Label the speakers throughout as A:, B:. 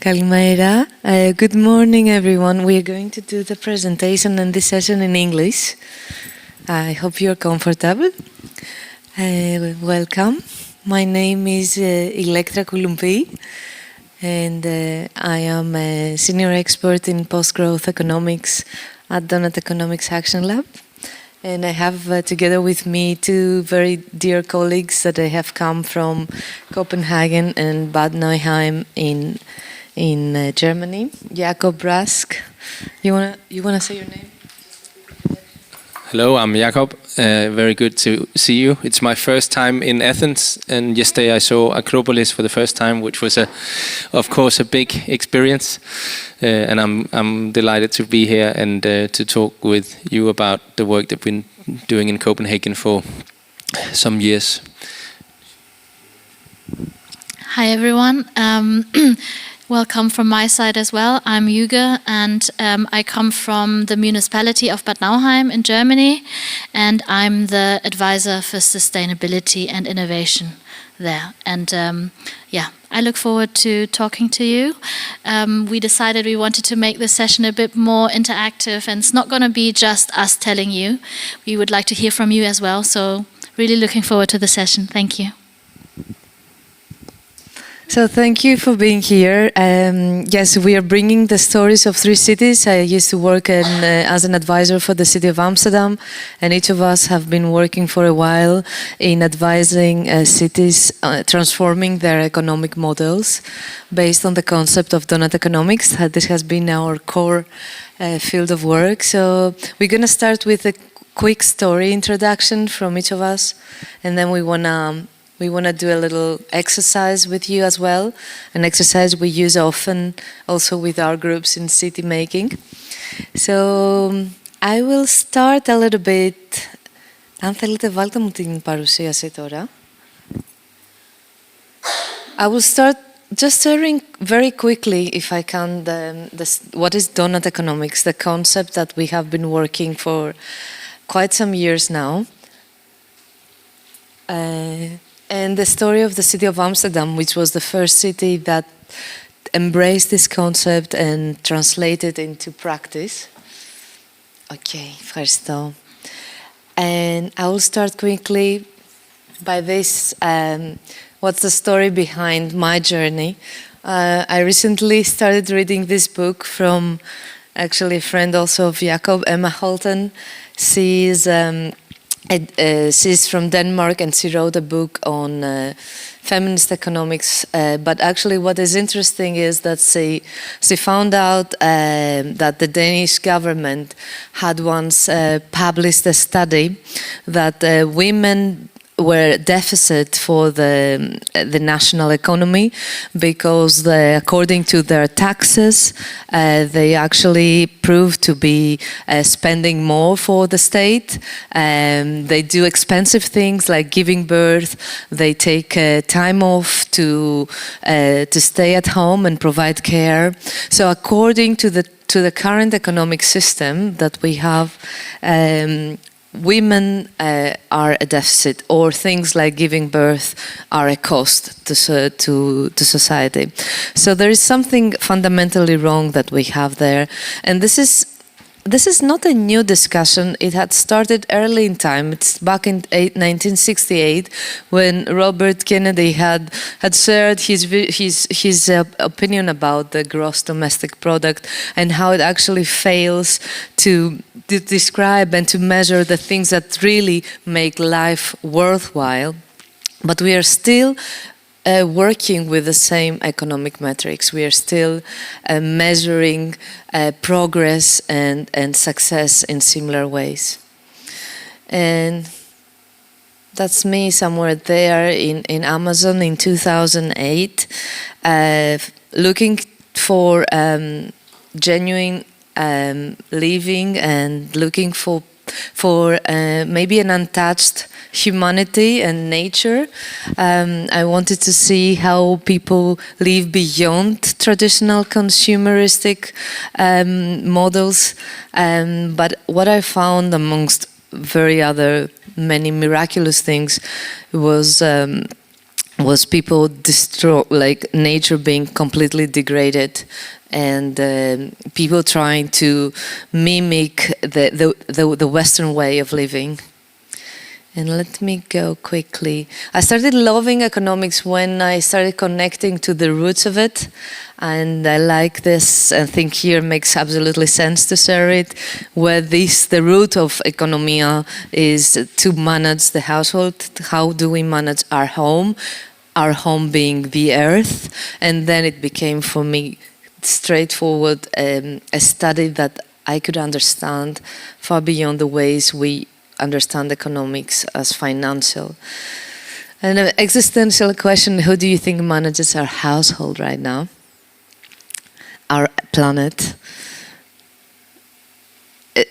A: Kalimera. Good morning, everyone. We are going to do the presentation and this session in English. I hope you're comfortable. Welcome. My name is Ilektra Kouloumpi, and I am a senior expert in post-growth economics at Doughnut Economics Action Lab. And I have together with me two very dear colleagues that I have come from Copenhagen and Bad Nauheim in Germany. Jakob Rask. You wanna say your name?
B: Hello, I'm Jakob. Very good to see you. It's my first time in Athens, and yesterday I saw Acropolis for the first time, which was, of course, a big experience. And I'm delighted to be here and to talk with you about the work that we've been doing in Copenhagen for some years.
C: Hi, everyone. Welcome from my side as well. I'm Yuge, and I come from the municipality of Bad Nauheim in Germany, and I'm the advisor for sustainability and innovation there. And I look forward to talking to you. We decided we wanted to make this session a bit more interactive, and it's not going to be just us telling you. We would like to hear from you as well, so really looking forward to the session. Thank you.
A: So thank you for being here. Yes, we are bringing the stories of three cities. I used to work as an advisor for the city of Amsterdam, and each of us have been working for a while in advising cities transforming their economic models based on the concept of Doughnut Economics. This has been our core field of work. So we're going to start with a quick story introduction from each of us, and then we want to do a little exercise with you as well, an exercise we use often also with our groups in city making. So I will start a little bit. Αν θέλετε βάλτε μου την παρουσίαση τώρα. I will start just sharing very quickly, if I can, what is Doughnut Economics, the concept that we have been working for quite some years now. And the story of the city of Amsterdam, which was the first city that embraced this concept and translated into practice. Okay, ευχαριστώ. And I will start quickly by this. What's the story behind my journey? I recently started reading this book from actually a friend also of Jakob, Emma Holten. She's from Denmark, and she wrote a book on feminist economics. But actually what is interesting is that she found out that the Danish government had once published a study that women were deficit for the national economy because according to their taxes they actually proved to be spending more for the state. They do expensive things like giving birth. They take time off to stay at home and provide care. So according to the current economic system that we have, women are a deficit, or things like giving birth are a cost to society. So there is something fundamentally wrong that we have there, and this is not a new discussion. It had started early in time. It's back in 1968 when Robert Kennedy had shared his opinion about the gross domestic product and how it actually fails to describe and to measure the things that really make life worthwhile. But we are still working with the same economic metrics. We are still measuring progress and success in similar ways. And that's me somewhere there in Amazon in 2008, looking for genuine living and looking for maybe an untouched humanity and nature. I wanted to see how people live beyond traditional consumeristic models. But what I found, amongst many miraculous things, was was people destroy, like nature being completely degraded, and people trying to mimic the Western way of living. And let me go quickly. I started loving economics when I started connecting to the roots of it. And I like this and think here makes absolutely sense to share it, where the root of Economia is to manage the household. How do we manage our home being the earth? And then it became for me straightforward, a study that I could understand far beyond the ways we understand economics as financial. And an existential question, who do you think manages our household right now? Our planet.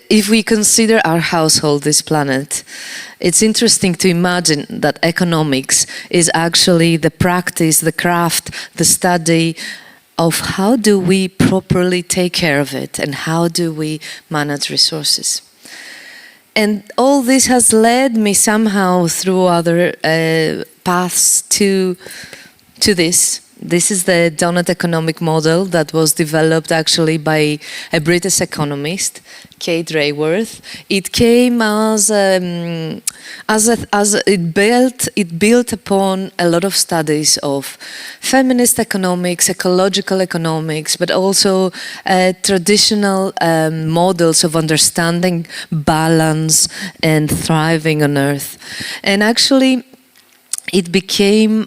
A: If we consider our household, this planet, it's interesting to imagine that economics is actually the practice, the craft, the study of how do we properly take care of it and how do we manage resources. And all this has led me somehow through other paths to this. This is the Doughnut Economic model that was developed actually by a British economist, Kate Raworth. It came as it built upon a lot of studies of feminist economics, ecological economics, but also traditional models of understanding balance and thriving on Earth. And actually, it became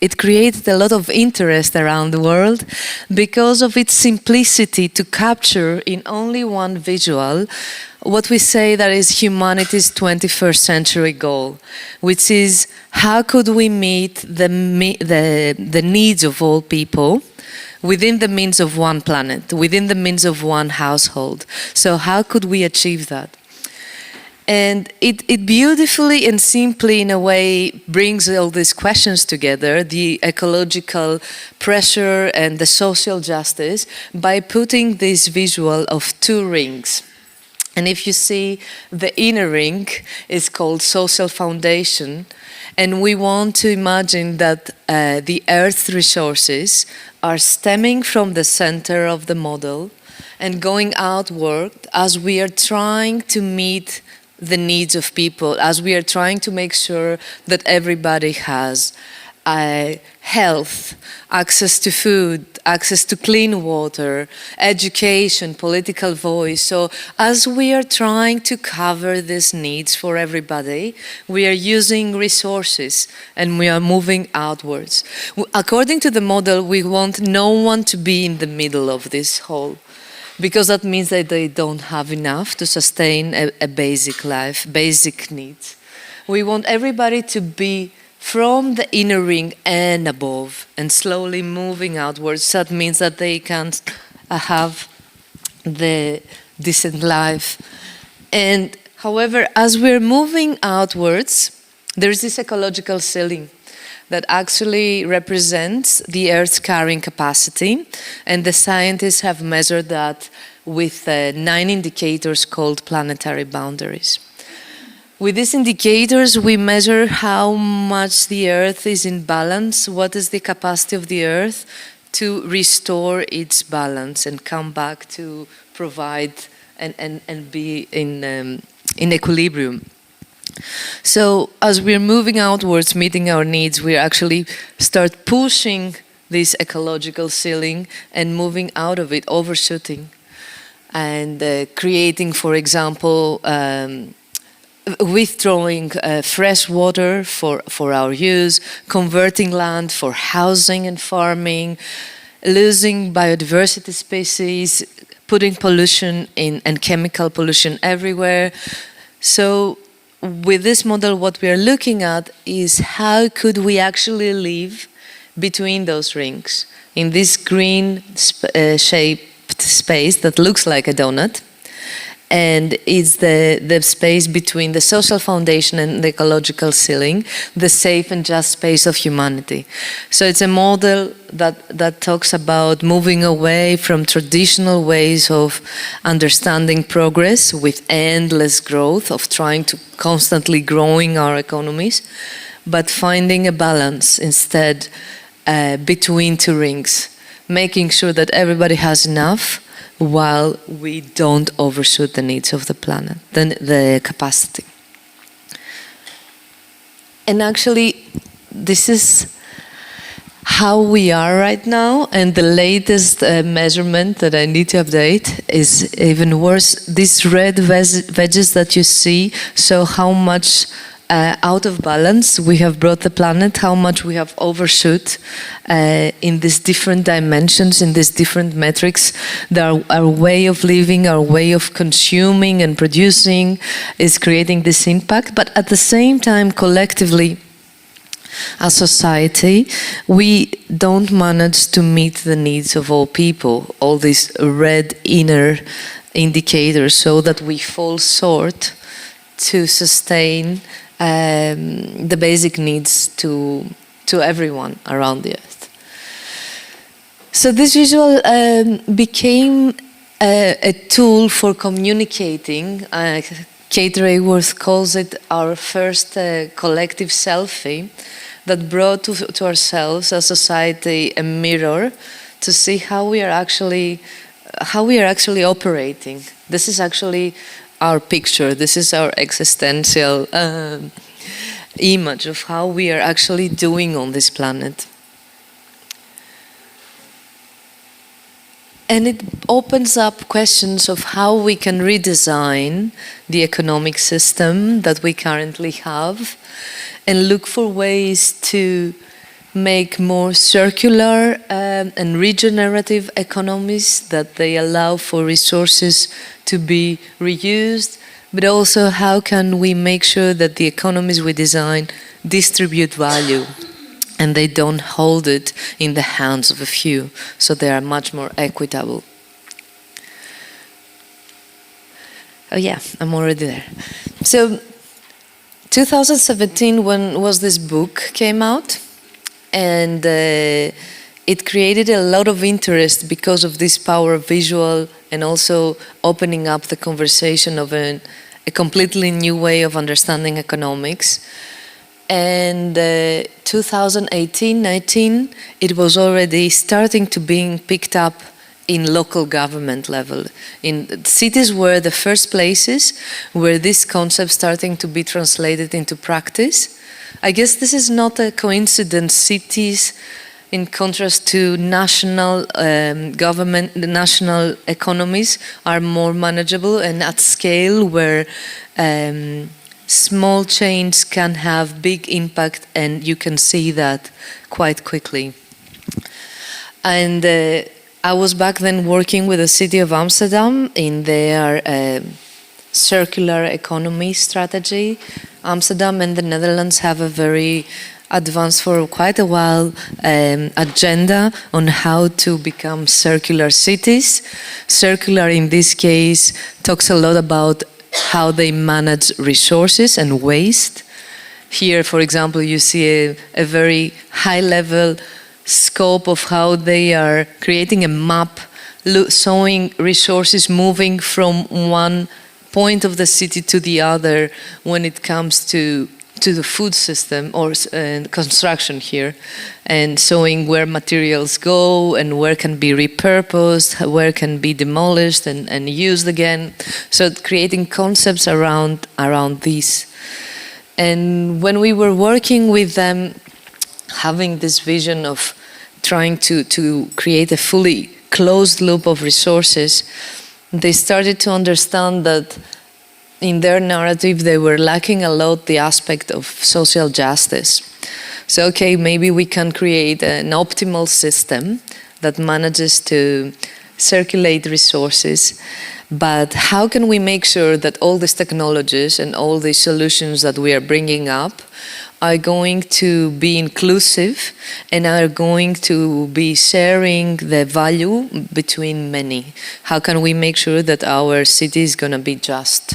A: it created a lot of interest around the world because of its simplicity to capture in only one visual what we say that is humanity's 21st century goal, which is how could we meet the needs of all people within the means of one planet, within the means of one household. So how could we achieve that? And it beautifully and simply, in a way, brings all these questions together, the ecological pressure and the social justice, by putting this visual of two rings. And if you see, the inner ring is called social foundation, and we want to imagine that the Earth's resources are stemming from the center of the model and going outward as we are trying to meet the needs of people, as we are trying to make sure that everybody has health, access to food, access to clean water, education, political voice. So as we are trying to cover these needs for everybody, we are using resources and we are moving outwards. According to the model, we want no one to be in the middle of this whole, because that means that they don't have enough to sustain a basic life, basic needs. We want everybody to be from the inner ring and above, and slowly moving outwards. That means that they can have the decent life. And however, as we're moving outwards, there's this ecological ceiling that actually represents the Earth's carrying capacity, and the scientists have measured that with 9 indicators called planetary boundaries. With these indicators, we measure how much the Earth is in balance, what is the capacity of the Earth to restore its balance and come back to provide and be in equilibrium. So as we're moving outwards, meeting our needs, we actually start pushing this ecological ceiling and moving out of it, overshooting, and creating, for example, withdrawing fresh water for our use, converting land for housing and farming, losing biodiversity species, putting pollution in and chemical pollution everywhere. So with this model, what we are looking at is how could we actually live between those rings in this green shaped space that looks like a donut, and it's the space between the social foundation and the ecological ceiling, the safe and just space of humanity. So it's a model that talks about moving away from traditional ways of understanding progress with endless growth, of trying to constantly growing our economies, but finding a balance instead between two rings, making sure that everybody has enough while we don't overshoot the needs of the planet, the capacity. And actually, this is how we are right now, and the latest measurement that I need to update is even worse. These red wedges that you see show how much out of balance we have brought the planet, how much we have overshoot in these different dimensions, in these different metrics. Our way of living, our way of consuming and producing is creating this impact, but at the same time, collectively, as society, we don't manage to meet the needs of all people, all these red inner indicators, so that we fall short to sustain the basic needs to everyone around the earth. So this visual became a tool for communicating. Kate Rayworth calls it our first collective selfie that brought to ourselves as society a mirror to see how we are actually operating. This is actually our picture. This is our existential image of how we are actually doing on this planet. And it opens up questions of how we can redesign the economic system that we currently have and look for ways to make more circular and regenerative economies, that they allow for resources to be reused, but also how can we make sure that the economies we design distribute value and they don't hold it in the hands of a few, so they are much more equitable. Oh yeah, I'm already there. So 2017 was this book came out, and it created a lot of interest because of this power of visual and also opening up the conversation of a completely new way of understanding economics. And 2018-19, it was already starting to being picked up in local government level. In cities were the first places where this concept starting to be translated into practice. I guess this is not a coincidence. Cities, in contrast to national government, the national economies are more manageable and at scale, where small change can have big impact, and you can see that quite quickly. And I was back then working with the city of Amsterdam in their circular economy strategy. Amsterdam and the Netherlands have a very advanced, for quite a while, agenda on how to become circular cities. Circular in this case talks a lot about how they manage resources and waste. Here, for example, you see a very high-level scope of how they are creating a map showing resources moving from one point of the city to the other when it comes to the food system or construction here, and showing where materials go and where can be repurposed, where can be demolished and used again. So creating concepts around this. And when we were working with them, having this vision of trying to create a fully closed loop of resources, they started to understand that in their narrative they were lacking a lot the aspect of social justice. So okay, maybe we can create an optimal system that manages to circulate resources, But how can we make sure that all these technologies and all these solutions that we are bringing up are going to be inclusive and are going to be sharing the value between many? How can we make sure that our city is going to be just?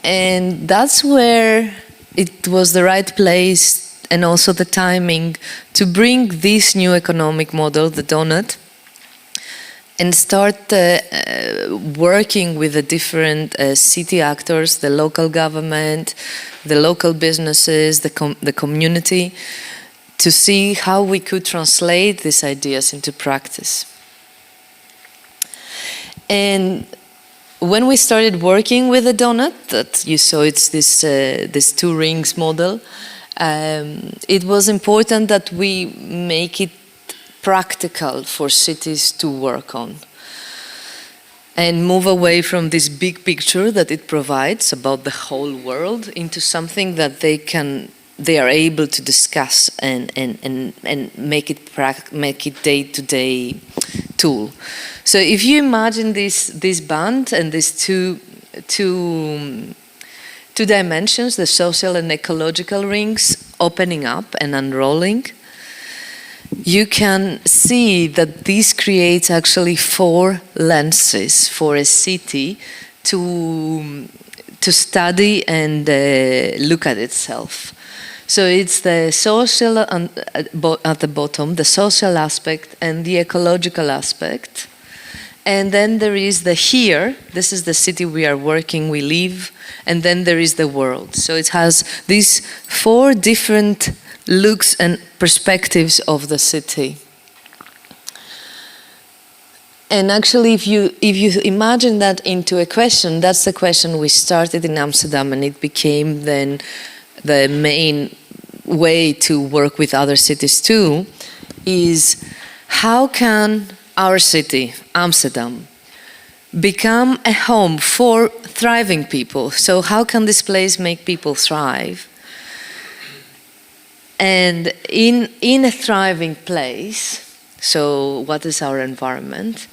A: And that's where it was the right place and also the timing to bring this new economic model, the Doughnut, and start working with the different city actors, the local government, the local businesses, the community, to see how we could translate these ideas into practice. And when we started working with the Doughnut, that you saw, it's this two rings model, it was important that we make it practical for cities to work on and move away from this big picture that it provides about the whole world into something that they are able to discuss and make it day-to-day tool. So if you imagine this band and these two dimensions, the social and ecological rings opening up and unrolling, you can see that this creates actually 4 lenses for a city to study and look at itself. So it's the social at the bottom, the social aspect and the ecological aspect. And then there is the here, this is the city we are working, we live, and then there is the world. So it has these 4 different looks and perspectives of the city. And actually, if you imagine that into a question, that's the question we started in Amsterdam, and it became then the main way to work with other cities too, is how can our city, Amsterdam, become a home for thriving people? So how can this place make people thrive? And in a thriving place, so what is our environment?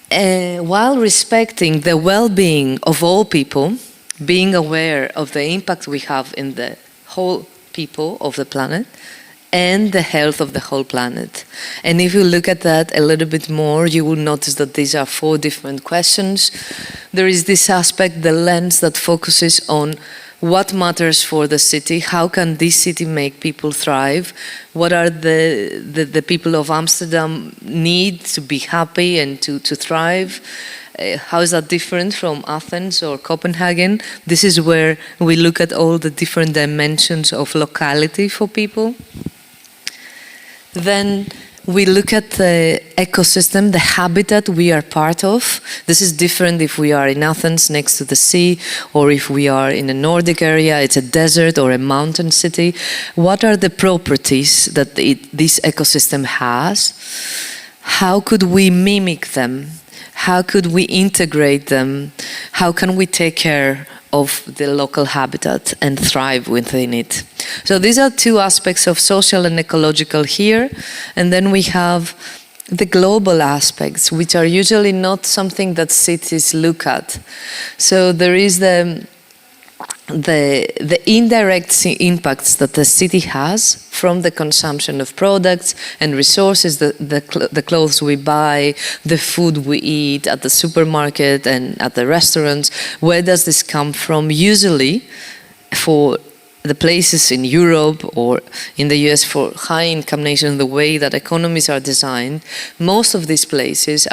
A: While respecting the well-being of all people, being aware of the impact we have in the whole people of the planet and the health of the whole planet. And if you look at that a little bit more, you will notice that these are 4 different questions. There is this aspect, the lens that focuses on what matters for the city, how can this city make people thrive, what are the people of Amsterdam need to be happy and to thrive, how is that different from Athens or Copenhagen? This is where we look at all the different dimensions of locality for people. Then we look at the ecosystem, the habitat we are part of. This is different if we are in Athens next to the sea, or if we are in a Nordic area, it's a desert or a mountain city. What are the properties that this ecosystem has? How could we mimic them? How could we integrate them? How can we take care of the local habitat and thrive within it? So these are 2 aspects of social and ecological here. And then we have the global aspects, which are usually not something that cities look at. So there is the indirect impacts that the city has from the consumption of products and resources, the clothes we buy, the food we eat at the supermarket and at the restaurants. Where does this come from? Usually for the places in Europe or in the US for high-income nations, the way that economies are designed, most of these places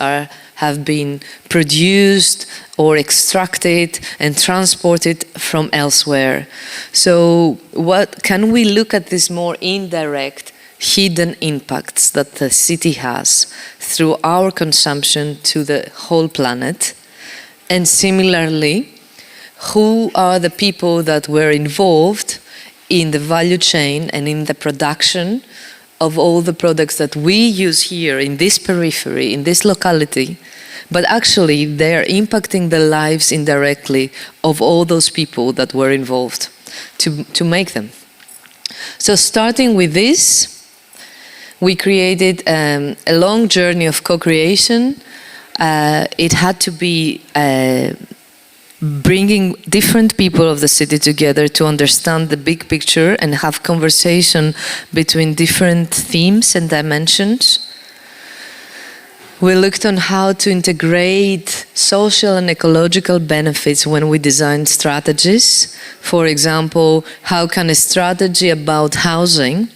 A: have been produced or extracted and transported from elsewhere. So what can we look at these more indirect, hidden impacts that the city has through our consumption to the whole planet? And similarly, who are the people that were involved in the value chain and in the production of all the products that we use here in this periphery, in this locality, but actually they are impacting the lives indirectly of all those people that were involved to make them. So starting with this, we created a long journey of co-creation it had to be bringing different people of the city together to understand the big picture and have conversation between different themes and dimensions. We looked on how to integrate social and ecological benefits when we design strategies. For example, how can a strategy about housing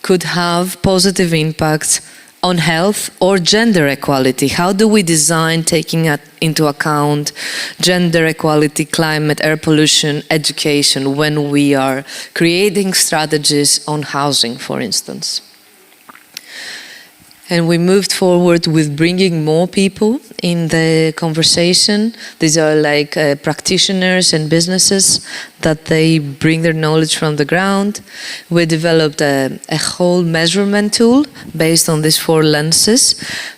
A: could have positive impacts on health or gender equality? How do we design taking into account gender equality, climate, air pollution, education when we are creating strategies on housing, for instance? And we moved forward with bringing more people in the conversation. These are like practitioners and businesses that they bring their knowledge from the ground. We developed a whole measurement tool based on these 4 lenses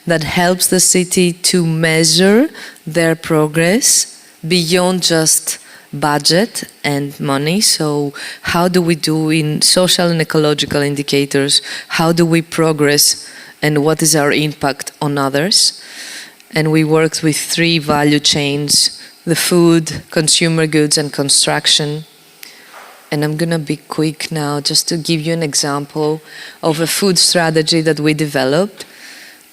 A: that helps the city to measure their progress beyond just budget and money. So how do we do in social and ecological indicators? How do we progress? And what is our impact on others? And we worked with 3 value chains: the food, consumer goods, and construction. And I'm gonna be quick now just to give you an example of a food strategy that we developed.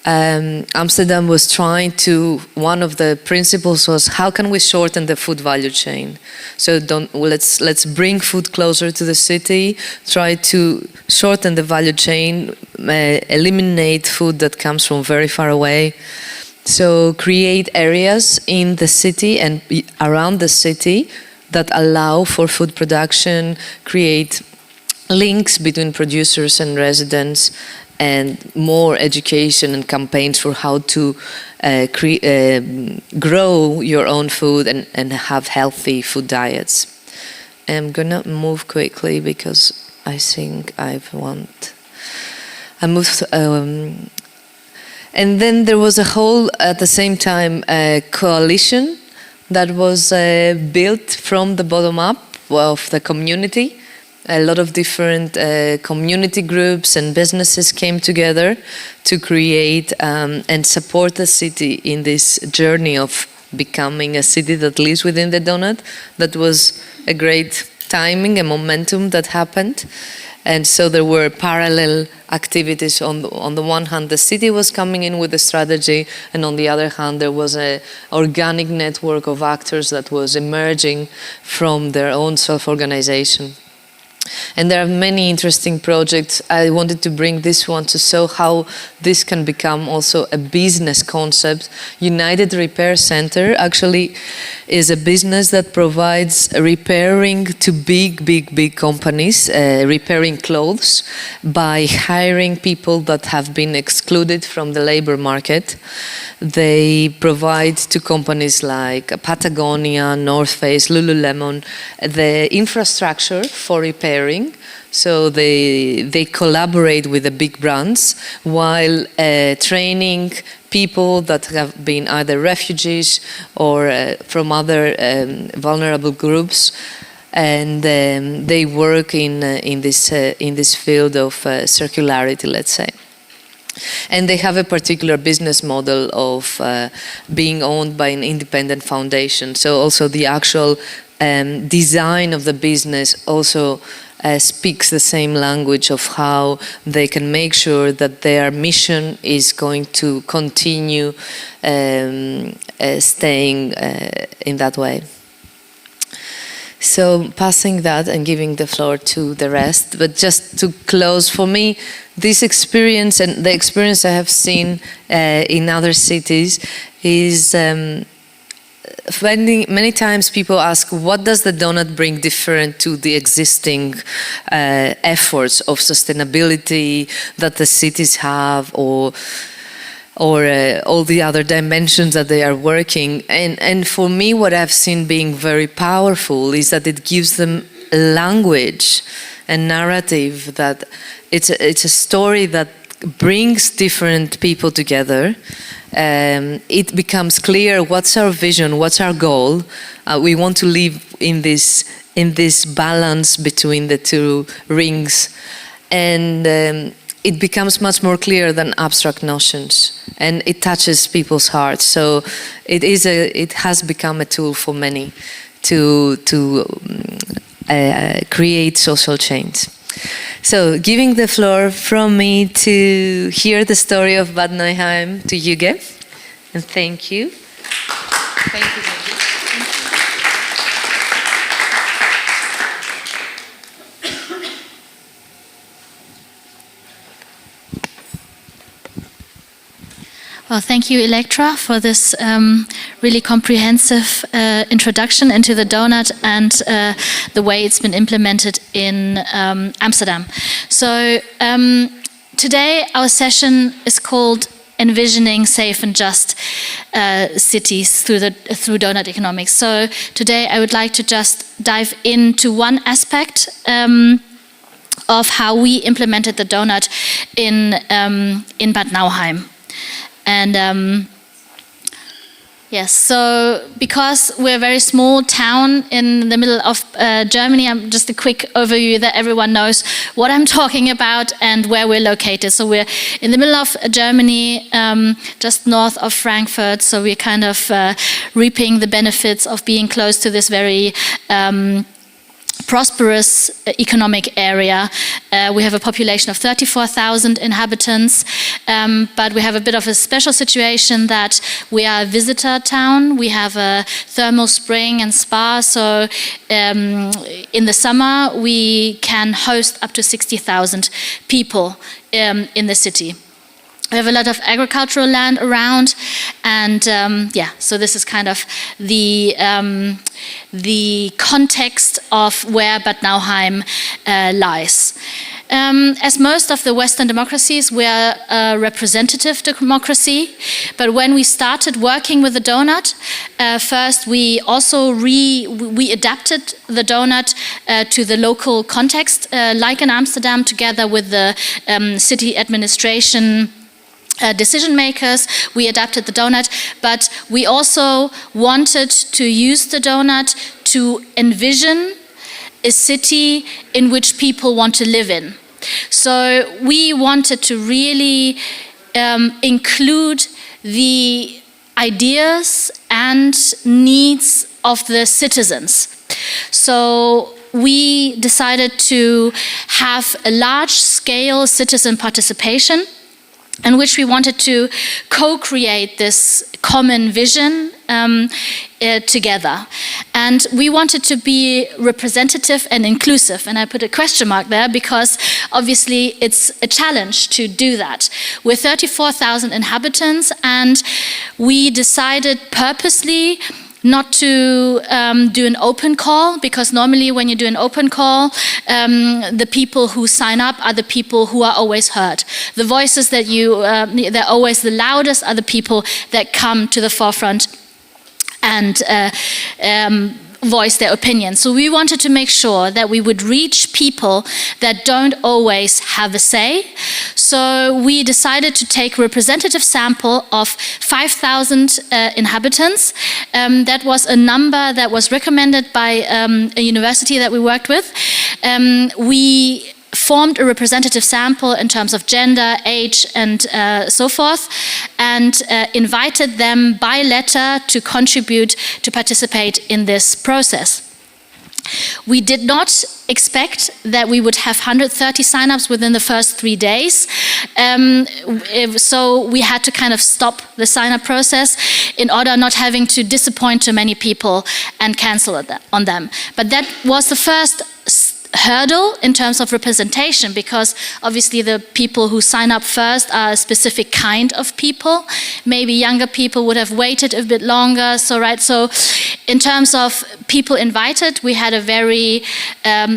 A: Amsterdam was trying to, one of the principles was, how can we shorten the food value chain? So let's bring food closer to the city, try to shorten the value chain, eliminate food that comes from very far away. So create areas in the city and around the city that allow for food production, create links between producers and residents, and more education and campaigns for how to grow your own food and have healthy food diets. I'm gonna move quickly because I think I moved. And then there was a whole, at the same time, coalition that was built from the bottom up of the community. A lot of different community groups and businesses came together to create and support the city in this journey of becoming a city that lives within the donut. That was a great timing and momentum that happened. And so there were parallel activities. On the one hand, the city was coming in with a strategy, and on the other hand, there was an organic network of actors that was emerging from their own self-organization. And there are many interesting projects. I wanted to bring this one to show how this can become also a business concept. United Repair Center actually is a business that provides repairing to big companies, repairing clothes by hiring people that have been excluded from the labor market. They provide to companies like Patagonia, North Face, Lululemon, the infrastructure for repairing. So they collaborate with the big brands while training people that have been either refugees or from other vulnerable groups, and they work in this field of circularity, let's say. And they have a particular business model of being owned by an independent foundation. So also the actual design of the business also speaks the same language of how they can make sure that their mission is going to continue staying in that way. So passing that and giving the floor to the rest, but just to close, for me, this experience and the experience I have seen in other cities is many times people ask, what does the donut bring different to the existing efforts of sustainability that the cities have, or all the other dimensions that they are working. And for me, what I've seen being very powerful is that it gives them language and narrative, that it's a story that brings different people together. It becomes clear what's our vision, what's our goal. We want to live in this balance between the two rings. And it becomes much more clear than abstract notions, and it touches people's hearts. So it has become a tool for many to create social change. So giving the floor from me to hear the story of Bad Nauheim to Yuge, and thank you. Thank you.
C: Well, thank you, Ilektra, for this really comprehensive introduction into the Doughnut and the way it's been implemented in Amsterdam. So today our session is called Envisioning Safe and Just Cities through Doughnut Economics. So today I would like to just dive into one aspect of how we implemented the Doughnut in Bad Nauheim. And yes, so because we're a very small town in the middle of Germany, just a quick overview that everyone knows what I'm talking about and where we're located. So we're in the middle of Germany, just north of Frankfurt. So we're kind of reaping the benefits of being close to this very prosperous economic area. We have a population of 34,000 inhabitants, but we have a bit of a special situation that we are a visitor town. We have a thermal spring and spa, so in the summer we can host up to 60,000 people in the city. We have a lot of agricultural land around, and yeah, so this is kind of the context of where Bad Nauheim lies. As most of the Western democracies, we are a representative democracy, but when we started working with the Doughnut, first we also we adapted the Doughnut to the local context, like in Amsterdam, together with the city administration decision makers. We adapted the Doughnut, but we also wanted to use the Doughnut to envision a city in which people want to live in. So we wanted to really include the ideas and needs of the citizens. So we decided to have a large-scale citizen participation, in which we wanted to co-create this common vision together. And we wanted to be representative and inclusive, and I put a question mark there because obviously it's a challenge to do that. We're 34,000 inhabitants, and we decided purposely not to do an open call, because normally when you do an open call, the people who sign up are the people who are always heard. The voices that they're always the loudest are the people that come to the forefront and voice their opinion. So we wanted to make sure that we would reach people that don't always have a say. So we decided to take a representative sample of 5,000 inhabitants. That was a number that was recommended by a university that we worked with. We formed a representative sample in terms of gender, age, and so forth, and invited them by letter to contribute, to participate in this process. We did not expect that we would have 130 signups within the first 3 days. So we had to kind of stop the sign-up process in order not having to disappoint too many people and cancel on them. But that was the first hurdle in terms of representation, because obviously the people who sign up first are a specific kind of people. Maybe younger people would have waited a bit longer. So in terms of people invited, we had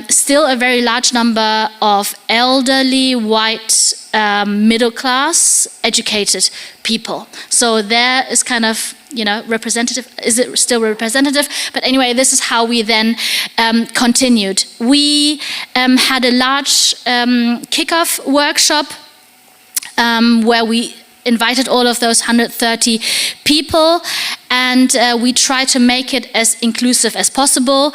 C: still a very large number of elderly, white, middle class, educated people. So there is kind of, representative. Is it still representative? But anyway, this is how we then continued. We had a large kickoff workshop where we invited all of those 130 people, and we try to make it as inclusive as possible.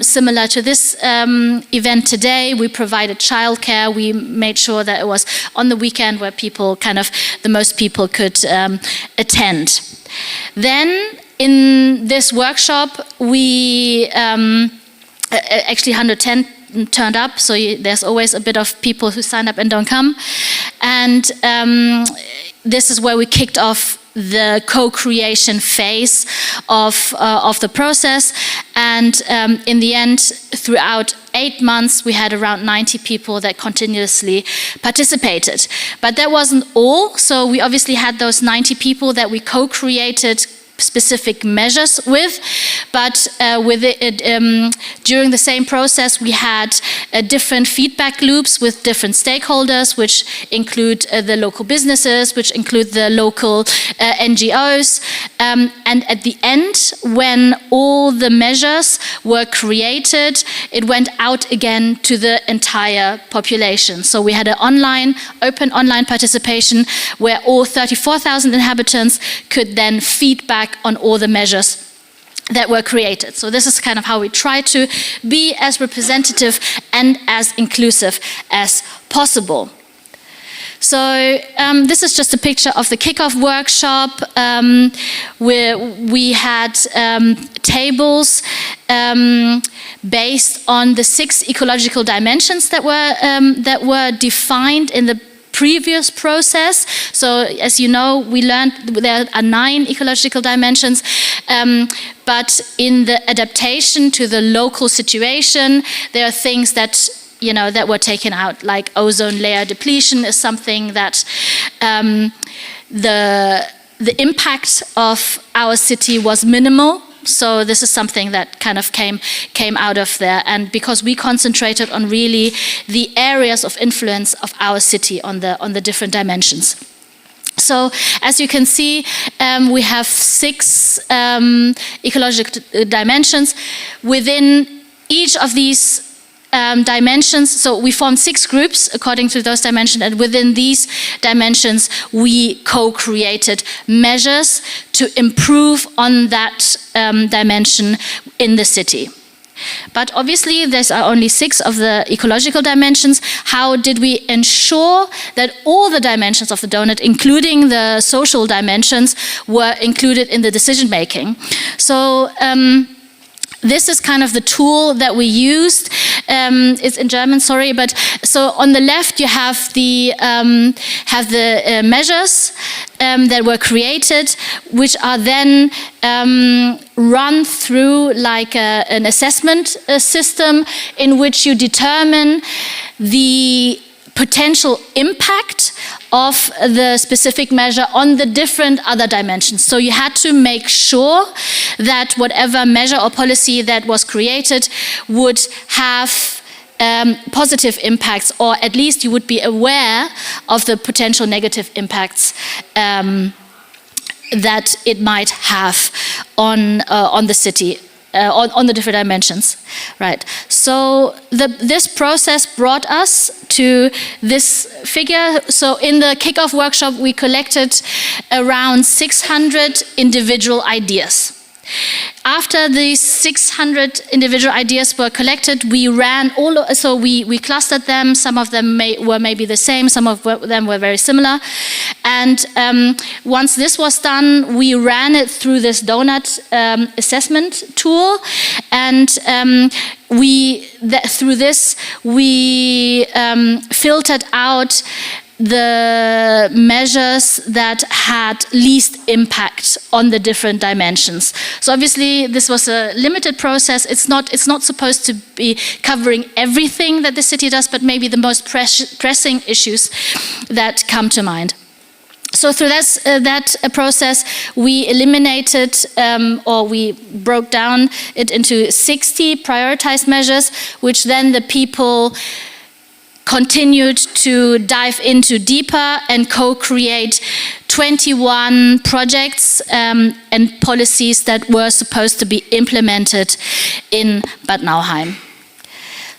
C: Similar to this event today, we provided childcare. We made sure that it was on the weekend where people the most people could attend. Then in this workshop, we actually 110 turned up, so there's always a bit of people who sign up and don't come. And this is where we kicked off the co-creation phase of the process. And in the end, throughout 8 months, we had around 90 people that continuously participated. But that wasn't all. So we obviously had those 90 people that we co-created specific measures with, but during the same process we had different feedback loops with different stakeholders, which include the local businesses, which include the local NGOs, and at the end, when all the measures were created, it went out again to the entire population. So we had an open online participation where all 34,000 inhabitants could then feedback on all the measures that were created. So this is kind of how we try to be as representative and as inclusive as possible. So this is just a picture of the kickoff workshop where we had tables based on the 6 ecological dimensions that were defined in the previous process. So as you know, we learned there are 9 ecological dimensions, but in the adaptation to the local situation, there are things that that were taken out, like ozone layer depletion is something that the impact of our city was minimal. So this is something that kind of came out of there, and because we concentrated on really the areas of influence of our city on the different dimensions. So as you can see, we have 6 ecological dimensions. Within each of these dimensions, so we formed 6 groups according to those dimensions, and within these dimensions we co-created measures to improve on that dimension in the city. But obviously these are only 6 of the ecological dimensions. How did we ensure that all the dimensions of the donut, including the social dimensions, were included in the decision making? So this is kind of the tool that we used. It's in German, sorry, but so on the left you have the measures that were created, which are then run through like an assessment system in which you determine the potential impact of the specific measure on the different other dimensions. So you had to make sure that whatever measure or policy that was created would have positive impacts, or at least you would be aware of the potential negative impacts that it might have on the city. On the different dimensions, right? So this process brought us to this figure. So in the kickoff workshop, we collected around 600 individual ideas. After these 600 individual ideas were collected, we ran so we clustered them. Some of them were maybe the same, some of them were very similar. And once this was done, we ran it through this Doughnut assessment tool, and through this we filtered out the measures that had least impact on the different dimensions. So obviously this was a limited process. It's not supposed to be covering everything that the city does, but maybe the most pressing issues that come to mind. So through that process, we eliminated or we broke down it into 60 prioritized measures, which then the people continued to dive into deeper and co-create 21 projects and policies that were supposed to be implemented in Bad Nauheim.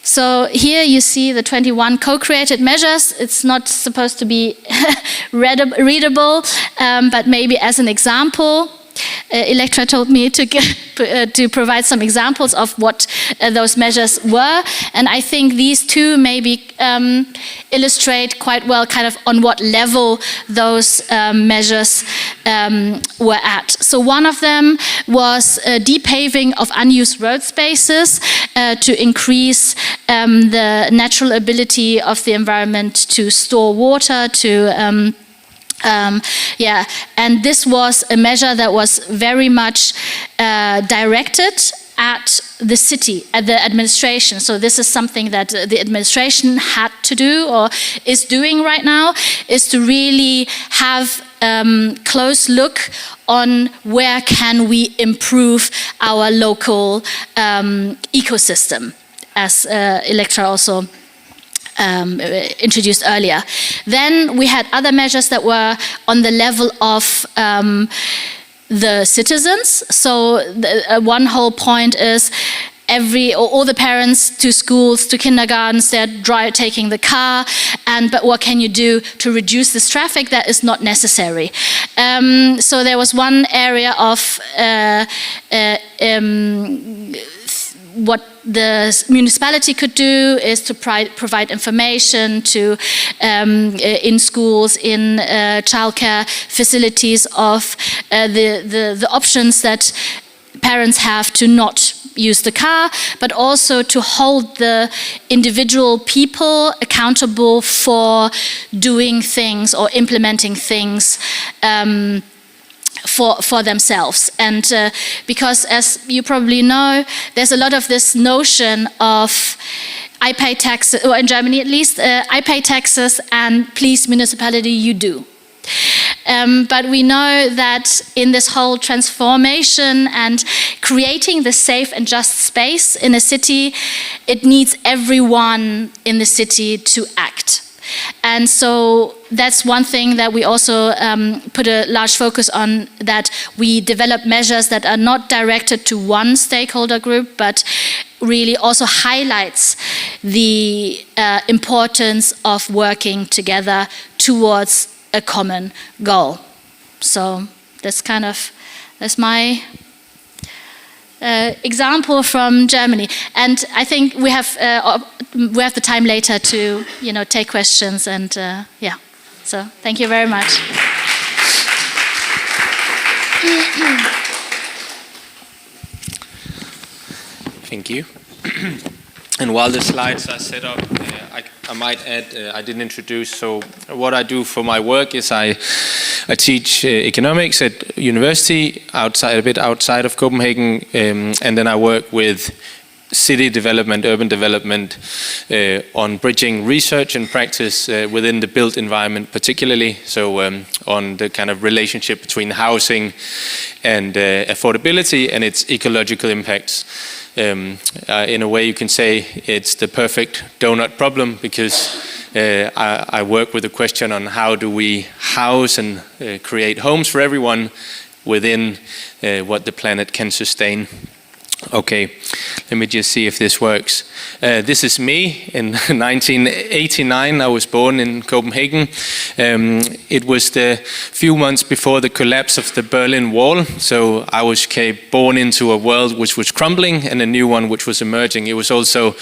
C: So here you see the 21 co-created measures. It's not supposed to be readable, but maybe as an example. Ilektra told me to provide some examples of what those measures were, and I think these two maybe illustrate quite well kind of on what level those measures were at. So one of them was depaving of unused road spaces to increase the natural ability of the environment to store water, and this was a measure that was very much directed at the city, at the administration. So this is something that the administration had to do or is doing right now, is to really have close look on where can we improve our local ecosystem, as Ilektra also introduced earlier. Then we had other measures that were on the level of the citizens. So one whole point is all the parents to schools, to kindergartens, they're taking the car, but what can you do to reduce this traffic that is not necessary? So there was one area of what the municipality could do is to provide information to in schools, in childcare facilities of the options that parents have to not use the car, but also to hold the individual people accountable for doing things or implementing things for themselves. And because, as you probably know, there's a lot of this notion of I pay taxes, or in Germany at least, I pay taxes and please municipality, you do. But we know that in this whole transformation and creating the safe and just space in a city, it needs everyone in the city to act. And so that's one thing that we also put a large focus on, that we develop measures that are not directed to one stakeholder group, but really also highlights the importance of working together towards a common goal. So that's my example from Germany, and I think we have the time later to take questions, and so thank you very much.
B: Thank you. And while the slides are set up, I might add, I didn't introduce, so what I do for my work is I teach economics at university, a bit outside of Copenhagen, and then I work with city development, urban development, on bridging research and practice within the built environment particularly, so on the kind of relationship between housing and affordability and its ecological impacts. In a way you can say it's the perfect donut problem, because I work with the question on how do we house and create homes for everyone within what the planet can sustain. Okay, let me just see if this works. This is me in 1989. I was born in Copenhagen. It was the few months before the collapse of the Berlin Wall. So I was born into a world which was crumbling and a new one which was emerging. It was also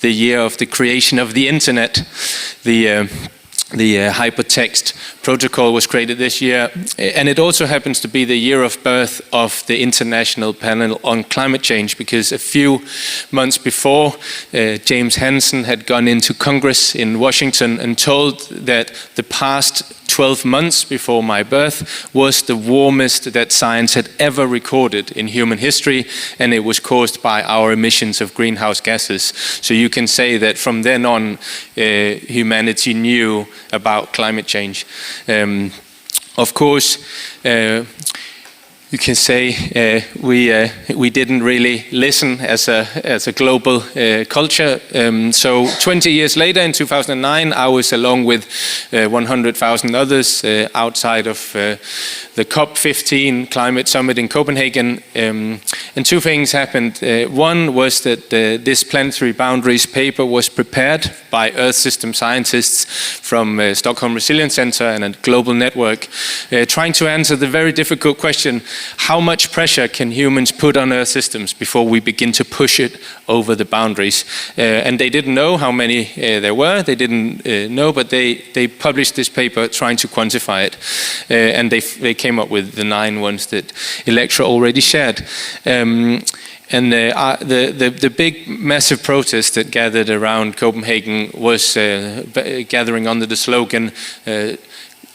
B: the year of the creation of the internet. The hypertext protocol was created this year, and it also happens to be the year of birth of the International Panel on Climate Change, because a few months before, James Hansen had gone into Congress in Washington and told that the past 12 months before my birth was the warmest that science had ever recorded in human history, and it was caused by our emissions of greenhouse gases. So you can say that from then on, humanity knew about climate change. Of course, you can say we didn't really listen as a global culture. So 20 years later, in 2009, I was along with 100,000 others outside of the COP15 climate summit in Copenhagen. And two things happened. One was that this planetary boundaries paper was prepared by Earth system scientists from Stockholm Resilience Center and a global network, trying to answer the very difficult question, how much pressure can humans put on Earth systems before we begin to push it over the boundaries? And they didn't know how many there were. They didn't know, but they published this paper trying to quantify it. And they came up with the 9 ones that Ilektra already shared. And the big, massive protest that gathered around Copenhagen was gathering under the slogan,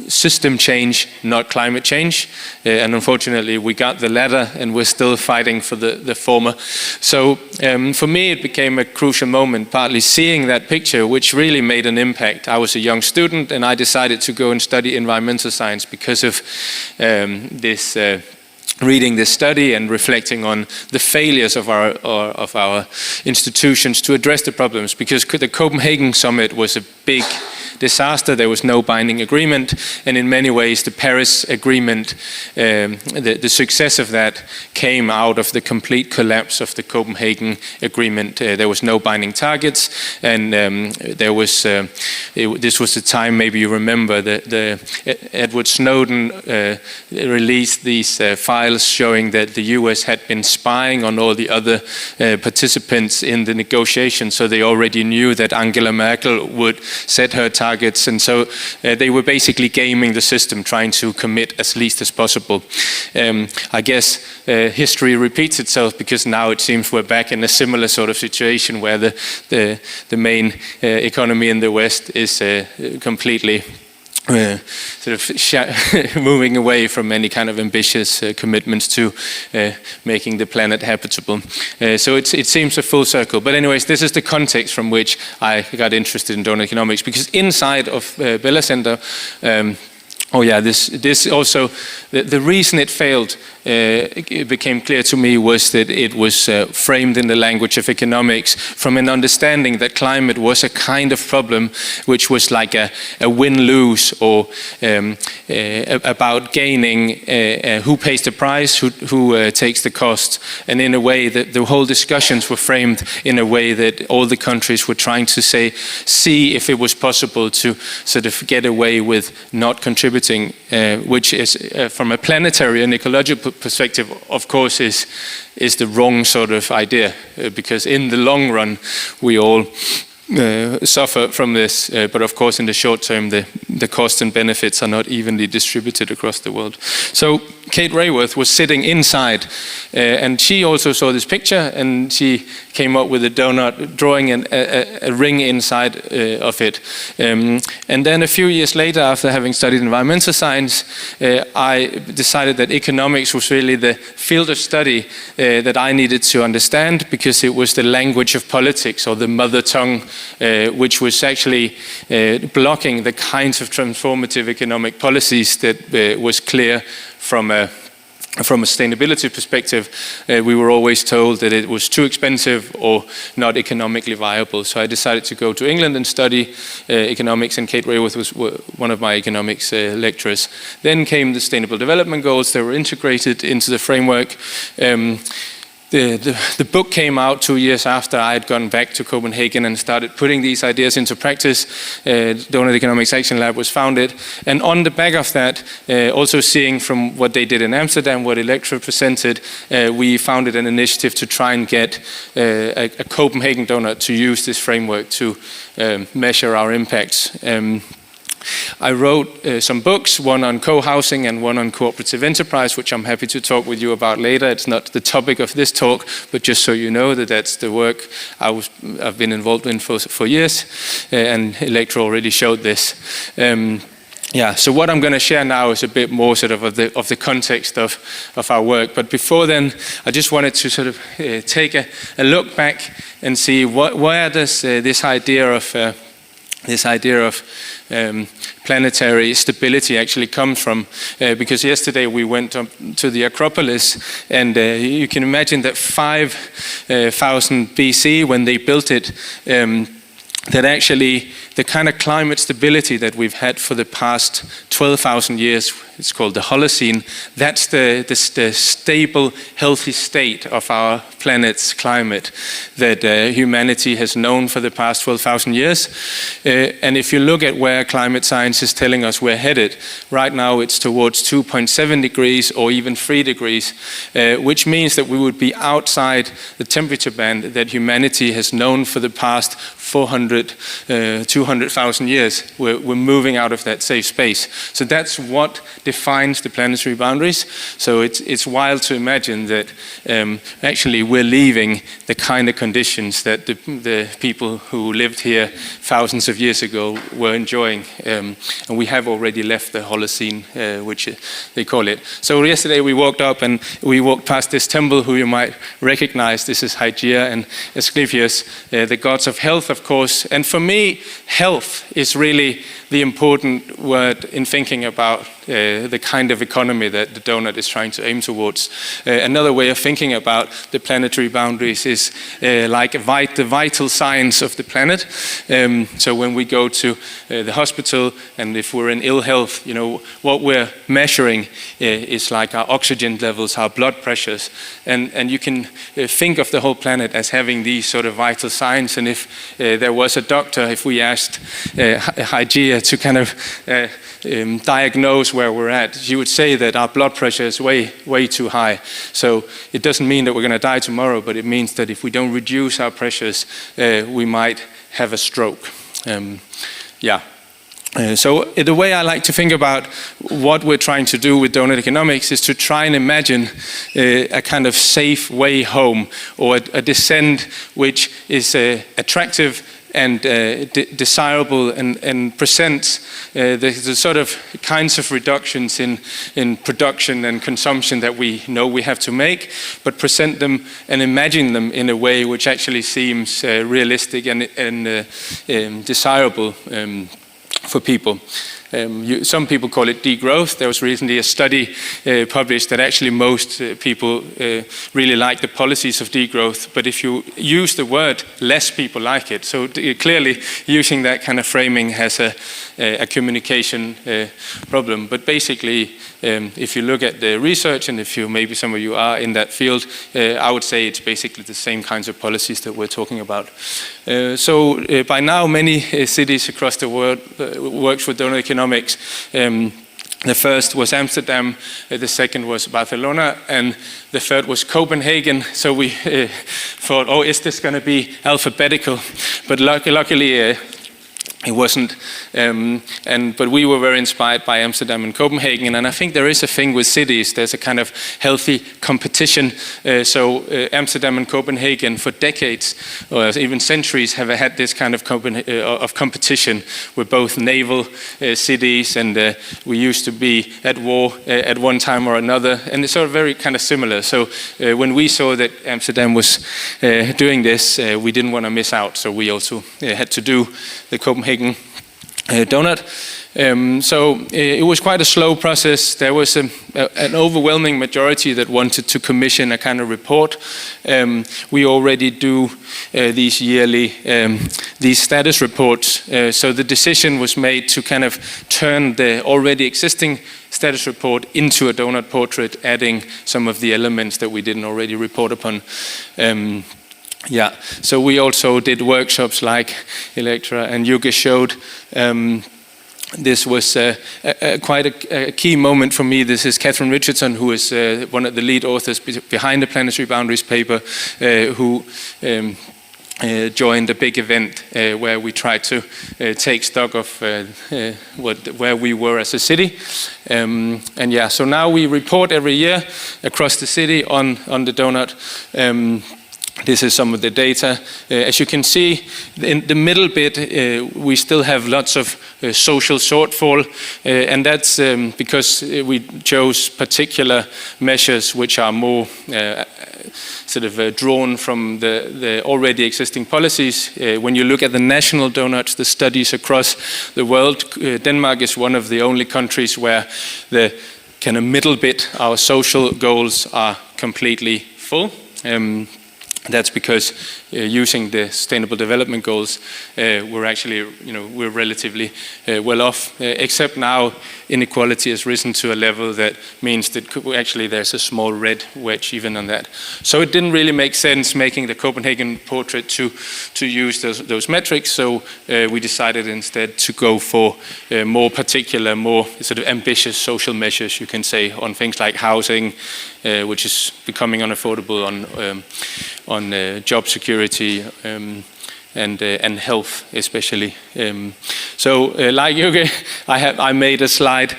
B: system change, not climate change. And unfortunately, we got the latter, and we're still fighting for the former. So for me, it became a crucial moment, partly seeing that picture, which really made an impact. I was a young student, and I decided to go and study environmental science because of reading this study and reflecting on the failures of our institutions to address the problems, because the Copenhagen summit was a big disaster. There was no binding agreement, and in many ways the Paris Agreement, the success of that came out of the complete collapse of the Copenhagen Agreement. There was no binding targets, and there was this was the time, maybe you remember, Edward Snowden released these files showing that the US had been spying on all the other participants in the negotiations, so they already knew that Angela Merkel would set her targets, and so they were basically gaming the system, trying to commit as least as possible. I guess history repeats itself, because now it seems we're back in a similar sort of situation where the main economy in the West is completely sort of moving away from any kind of ambitious commitments to making the planet habitable. So it seems a full circle. But anyways, this is the context from which I got interested in Doughnut Economics, because inside of Bella Center, this also, the reason it failed, it became clear to me, was that it was framed in the language of economics from an understanding that climate was a kind of problem which was like a win-lose, or about gaining who pays the price, who takes the cost. And in a way that the whole discussions were framed in a way that all the countries were trying to see if it was possible to sort of get away with not contributing, which is from a planetary and ecological perspective, of course, is the wrong sort of idea, because in the long run we all suffer from this, but of course in the short term the costs and benefits are not evenly distributed across the world. So Kate Raworth was sitting inside, and she also saw this picture, and she came up with a donut, drawing a ring inside of it. And then a few years later, after having studied environmental science, I decided that economics was really the field of study that I needed to understand, because it was the language of politics, or the mother tongue, which was actually blocking the kinds of transformative economic policies that was clear from a sustainability perspective. We were always told that it was too expensive or not economically viable. So I decided to go to England and study economics, and Kate Raworth was one of my economics lecturers. Then came the Sustainable Development Goals. They were integrated into the framework. The book came out 2 years after I had gone back to Copenhagen and started putting these ideas into practice. Doughnut Economics Action Lab was founded, and on the back of that, also seeing from what they did in Amsterdam, what Ilektra presented, we founded an initiative to try and get a Copenhagen donut to use this framework to measure our impacts. I wrote some books, one on co-housing and one on cooperative enterprise, which I'm happy to talk with you about later. It's not the topic of this talk, but just so you know that that's the work I've been involved in for years, and Ilektra already showed this. So what I'm going to share now is a bit more sort of the context of our work. But before then, I just wanted to sort of take a look back and see where does this idea of planetary stability actually comes from, because yesterday we went up to the Acropolis, and you can imagine that 5,000 BC, when they built it, that actually the kind of climate stability that we've had for the past 12,000 years, it's called the Holocene, that's the stable, healthy state of our planet's climate that humanity has known for the past 12,000 years. And if you look at where climate science is telling us we're headed, right now it's towards 2.7 degrees or even 3 degrees, which means that we would be outside the temperature band that humanity has known for the past 200,000 years. We're moving out of that safe space. So that's what defines the planetary boundaries. So it's wild to imagine that actually we're leaving the kind of conditions that the people who lived here thousands of years ago were enjoying. And we have already left the Holocene, which they call it. So yesterday we walked up and we walked past this temple who you might recognize. This is Hygeia and Asclepius, the gods of health, of course. And for me, health is really the important word in thinking about the kind of economy that the Doughnut is trying to aim towards. Another way of thinking about the planetary boundaries is like the vital signs of the planet. So when we go to the hospital and if we're in ill health, you know, what we're measuring is like our oxygen levels, our blood pressures. And you can think of the whole planet as having these sort of vital signs. And if there was a doctor, if we asked Hygeia to kind of diagnose where we're at, she would say that our blood pressure is way too high. So it doesn't mean that we're going to die tomorrow, but it means that if we don't reduce our pressures, we might have a stroke. So the way I like to think about what we're trying to do with Doughnut Economics is to try and imagine a kind of safe way home, or a descent which is attractive and desirable and presents the sort of kinds of reductions in production and consumption that we know we have to make, but present them and imagine them in a way which actually seems realistic and desirable for people. Some people call it degrowth. There was recently a study published that actually most people really like the policies of degrowth, but if you use the word, less people like it. So clearly using that kind of framing has a communication problem. But basically, if you look at the research, and if maybe some of you are in that field, I would say it's basically the same kinds of policies that we're talking about. So by now, many cities across the world works with Doughnut Economics. The first was Amsterdam, the second was Barcelona, and the third was Copenhagen. So we thought, oh, is this going to be alphabetical? But luckily it wasn't, but we were very inspired by Amsterdam and Copenhagen, and I think there is a thing with cities, there's a kind of healthy competition. So Amsterdam and Copenhagen for decades, or even centuries, have had this kind of competition. We're both naval cities, and we used to be at war at one time or another, and it's sort of very kind of similar. So when we saw that Amsterdam was doing this, we didn't want to miss out, so we also had to do the Copenhagen Doughnut. So it was quite a slow process. There was an overwhelming majority that wanted to commission a kind of report. We already do these yearly these status reports. So the decision was made to kind of turn the already existing status report into a Doughnut portrait, adding some of the elements that we didn't already report upon. So we also did workshops like Ilektra and Yuge showed. This was quite a key moment for me. This is Catherine Richardson, who is one of the lead authors behind the Planetary Boundaries paper, who joined a big event where we tried to take stock of where we were as a city. So now we report every year across the city on the Doughnut. This is some of the data. As you can see, in the middle bit, we still have lots of social shortfall, and that's because we chose particular measures which are more sort of drawn from the already existing policies. When you look at the national Doughnut, the studies across the world, Denmark is one of the only countries where the kind of middle bit, our social goals, are completely full. That's because using the Sustainable Development Goals, we're actually, we're relatively well off. Except now, inequality has risen to a level that means that actually there's a small red wedge even on that. So it didn't really make sense making the Copenhagen portrait to use those metrics. So we decided instead to go for more particular, more sort of ambitious social measures, you can say, on things like housing, which is becoming unaffordable, on job security and health especially. Like Yuge, I made a slide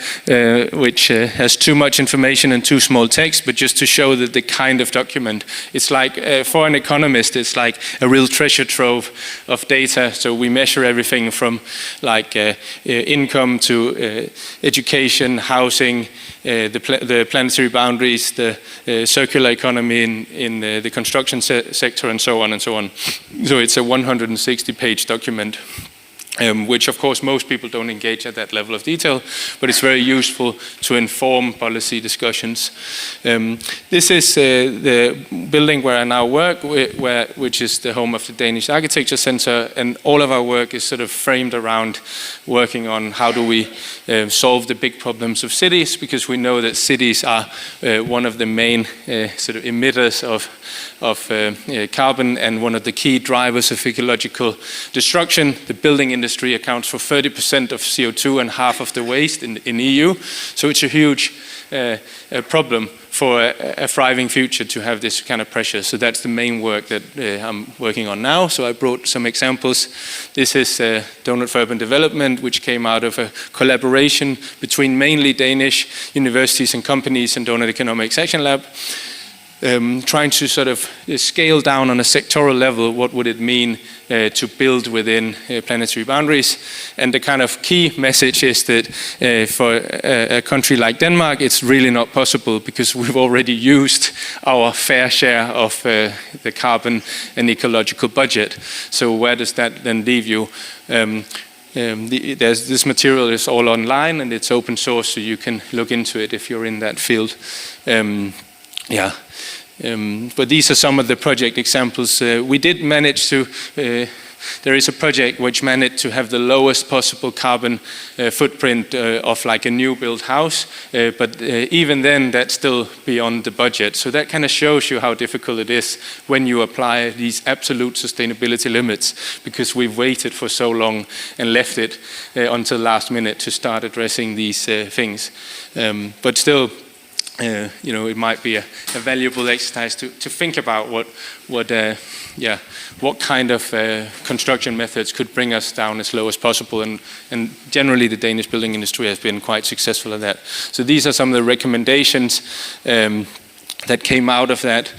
B: which has too much information and too small text, but just to show that the kind of document, it's like for an economist, it's like a real treasure trove of data. So we measure everything from like income to education, housing, the planetary boundaries, the circular economy in the construction sector, and so on and so on. So it's a 160-page document, which of course most people don't engage at that level of detail, but it's very useful to inform policy discussions. This is the building where I now work, which is the home of the Danish Architecture Center, and all of our work is sort of framed around working on how do we solve the big problems of cities, because we know that cities are one of the main sort of emitters of carbon and one of the key drivers of ecological destruction. The building industry accounts for 30% of CO2 and half of the waste in EU. So it's a huge problem for a thriving future to have this kind of pressure. So that's the main work that I'm working on now. So I brought some examples. This is Doughnut for Urban Development, which came out of a collaboration between mainly Danish universities and companies and Doughnut Economics Action Lab. Trying to sort of scale down on a sectoral level, what would it mean to build within planetary boundaries? And the kind of key message is that for a country like Denmark, it's really not possible because we've already used our fair share of the carbon and ecological budget. So where does that then leave you? This material is all online and it's open source, so you can look into it if you're in that field. But these are some of the project examples. We did manage to, there is a project which managed to have the lowest possible carbon footprint of like a new built house, but even then that's still beyond the budget. So that kind of shows you how difficult it is when you apply these absolute sustainability limits, because we've waited for so long and left it until last minute to start addressing these things. But still, it might be a valuable exercise to think about what kind of construction methods could bring us down as low as possible, and generally the Danish building industry has been quite successful at that. So these are some of the recommendations that came out of that,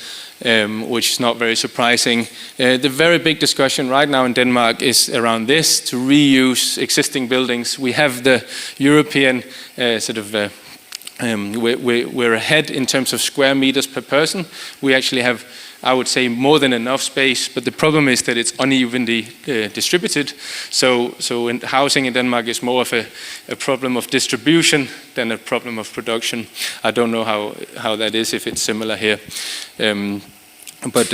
B: which is not very surprising. The very big discussion right now in Denmark is around this, to reuse existing buildings. We have the European we're ahead in terms of square meters per person. We actually have, I would say, more than enough space, but the problem is that it's unevenly distributed. So housing in Denmark is more of a problem of distribution than a problem of production. I don't know how that is, if it's similar here. But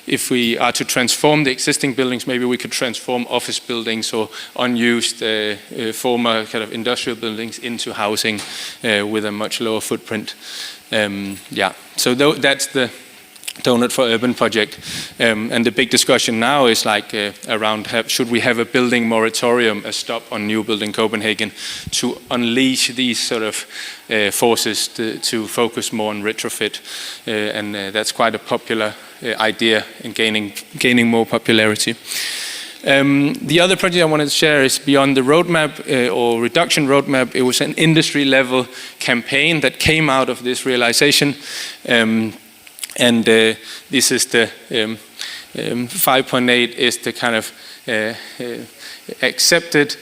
B: if we are to transform the existing buildings, maybe we could transform office buildings or unused former kind of industrial buildings into housing with a much lower footprint. So that's the Doughnut for Urban project. And the big discussion now is like around should we have a building moratorium, a stop on new build in Copenhagen, to unleash these sort of forces to focus more on retrofit. And that's quite a popular idea and gaining more popularity. The other project I wanted to share is beyond the roadmap or reduction roadmap. It was an industry level campaign that came out of this realization. And this is the 5.8 is the kind of accepted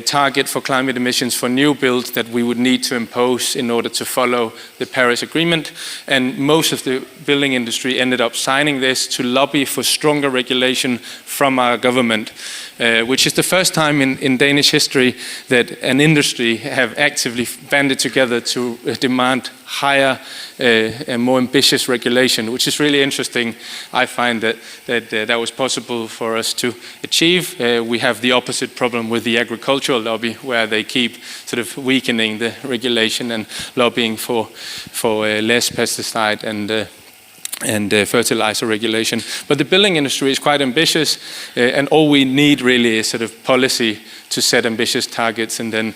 B: target for climate emissions for new builds that we would need to impose in order to follow the Paris Agreement. And most of the building industry ended up signing this to lobby for stronger regulation from our government, which is the first time in Danish history that an industry have actively banded together to demand higher and more ambitious regulation, which is really interesting. I find that was possible for us to achieve. We have the opposite problem with the agricultural lobby, where they keep sort of weakening the regulation and lobbying for less pesticide and fertilizer regulation. But the building industry is quite ambitious, and all we need really is sort of policy to set ambitious targets, and then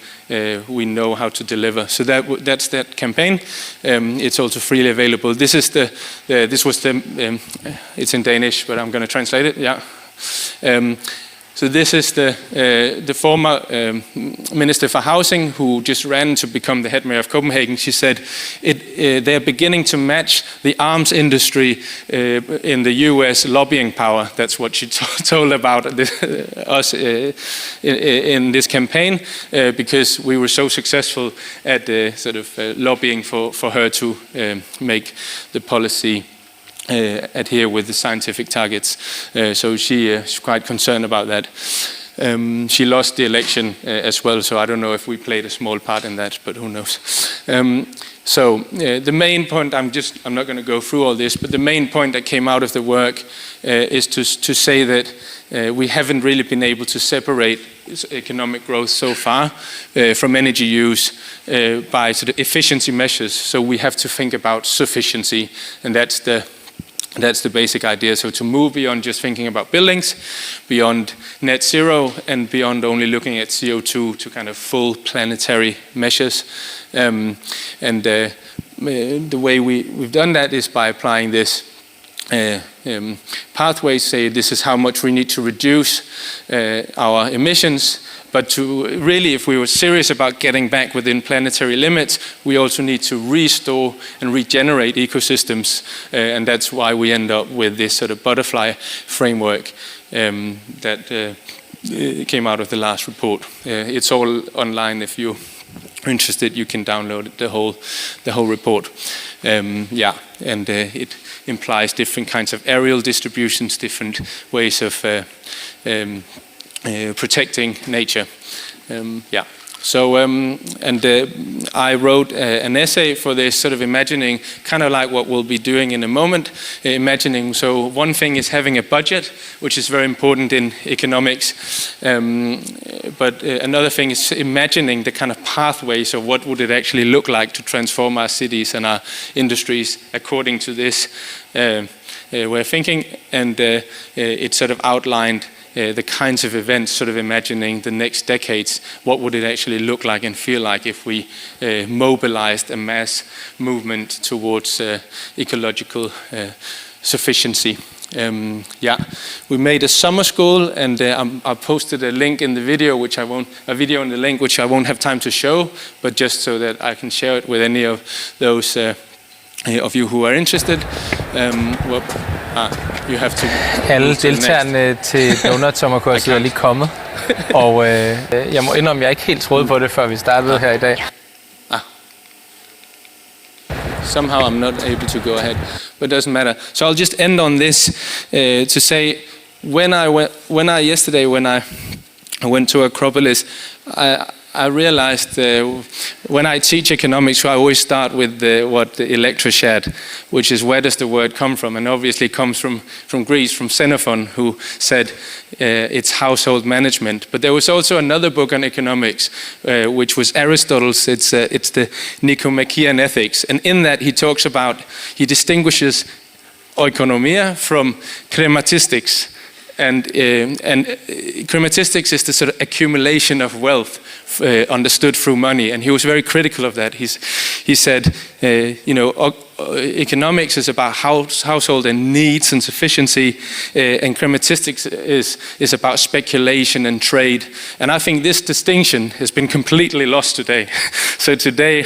B: we know how to deliver. So that's that campaign. It's also freely available. This is it's in Danish, but I'm going to translate it. Yeah. So this is the former Minister for Housing, who just ran to become the head mayor of Copenhagen. She said they're beginning to match the arms industry in the US lobbying power. That's what she told about us in this campaign, because we were so successful at sort of lobbying for her to make the policy adhere with the scientific targets. So she's quite concerned about that. She lost the election as well, so I don't know if we played a small part in that, but who knows. So the main point, I'm not going to go through all this, but the main point that came out of the work is to say that we haven't really been able to separate economic growth so far from energy use by sort of efficiency measures. So we have to think about sufficiency, and that's the basic idea. So to move beyond just thinking about buildings, beyond net zero, and beyond only looking at CO2 to kind of full planetary measures. And the way we've done that is by applying this pathway, say this is how much we need to reduce our emissions. But to really, if we were serious about getting back within planetary limits, we also need to restore and regenerate ecosystems. And that's why we end up with this sort of butterfly framework that came out of the last report. It's all online. If you're interested, you can download the whole report. It implies different kinds of aerial distributions, different ways of protecting nature. So, I wrote an essay for this, sort of imagining, kind of like what we'll be doing in a moment, imagining. So one thing is having a budget, which is very important in economics, but another thing is imagining the kind of pathways of what would it actually look like to transform our cities and our industries according to this way of thinking, and it sort of outlined the kinds of events, sort of imagining the next decades, what would it actually look like and feel like if we mobilized a mass movement towards ecological sufficiency. We made a summer school, and I posted a link in the video, which I won't have time to show, but just so that I can share it with any of those of you who are interested. You have to. Alle deltagerne til Doughnut sommerkurset er lige kommet, og jeg må indrømme, at jeg ikke helt troede på det, før vi startede her i dag. Somehow I'm not able to go ahead, but it doesn't matter. So I'll just end on this to say, when I went to Acropolis, I realized when I teach economics, I always start with what Ilektra shared, which is where does the word come from? And obviously it comes from Greece, from Xenophon, who said it's household management. But there was also another book on economics, which was Aristotle's. It's the Nicomachean Ethics. And in that he distinguishes oikonomia from krematistics. And krematistics is the sort of accumulation of wealth understood through money, and he was very critical of that. He said, economics is about household and needs and sufficiency, and krematistics is about speculation and trade. And I think this distinction has been completely lost today. So today,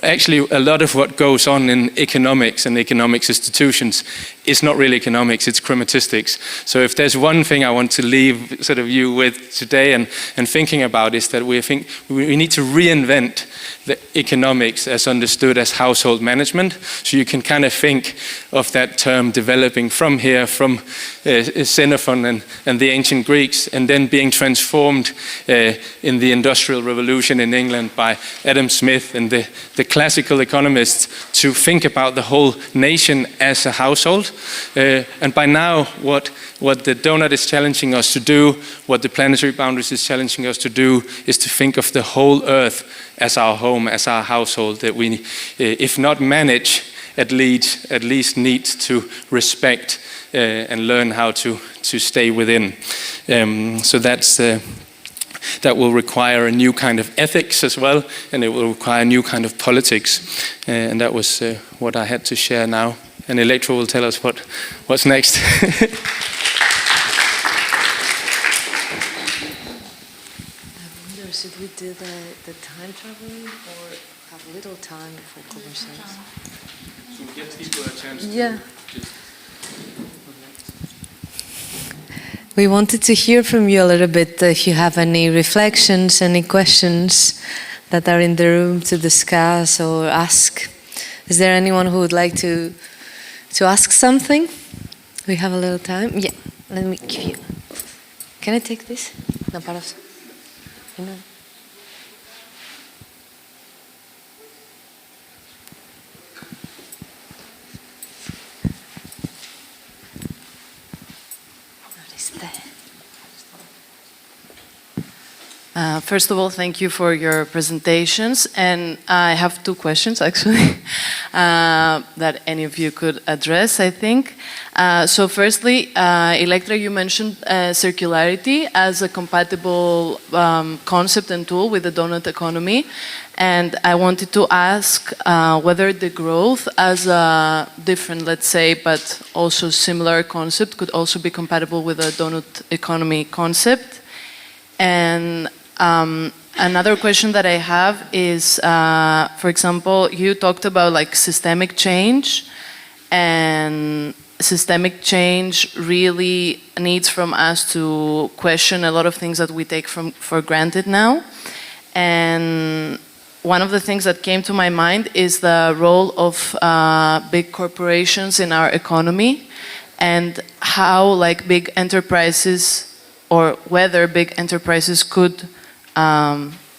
B: actually, a lot of what goes on in economics and economics institutions is not really economics, it's krematistics. So if there's one thing I want to leave sort of you with today and thinking about, is that we need to reinvent the economics as understood as household management. So you can kind of think of that term developing from here, from Xenophon and the ancient Greeks, and then being transformed in the Industrial Revolution in England by Adam Smith and the classical economists to think about the whole nation as a household. And by now, what the Doughnut is challenging us to do, what the Planetary Boundaries is challenging us to do, is to think of the whole Earth as our home, as our household, that we, if not manage, at least need to respect and learn how to stay within. So that will require a new kind of ethics as well, and it will require a new kind of politics. And that was what I had to share now. And Ilektra will tell us what's next.
A: Should we do the time traveling or have little time for conversations?
B: So we give people a chance to...
A: Yeah. We wanted to hear from you a little bit if you have any reflections, any questions that are in the room to discuss or ask. Is there anyone who would like to ask something? We have a little time. Yeah, let me give you. Can I take this? No, paras. You know.
D: First of all, thank you for your presentations, and I have two questions actually that any of you could address, I think. So firstly, Ilektra, you mentioned circularity as a compatible concept and tool with the Doughnut economy, and I wanted to ask whether the growth as a different, let's say, but also similar concept could also be compatible with the Doughnut economy concept. And another question that I have is, for example, you talked about like systemic change, and systemic change really needs from us to question a lot of things that we take for granted now. And one of the things that came to my mind is the role of big corporations in our economy, and how like big enterprises, or whether big enterprises could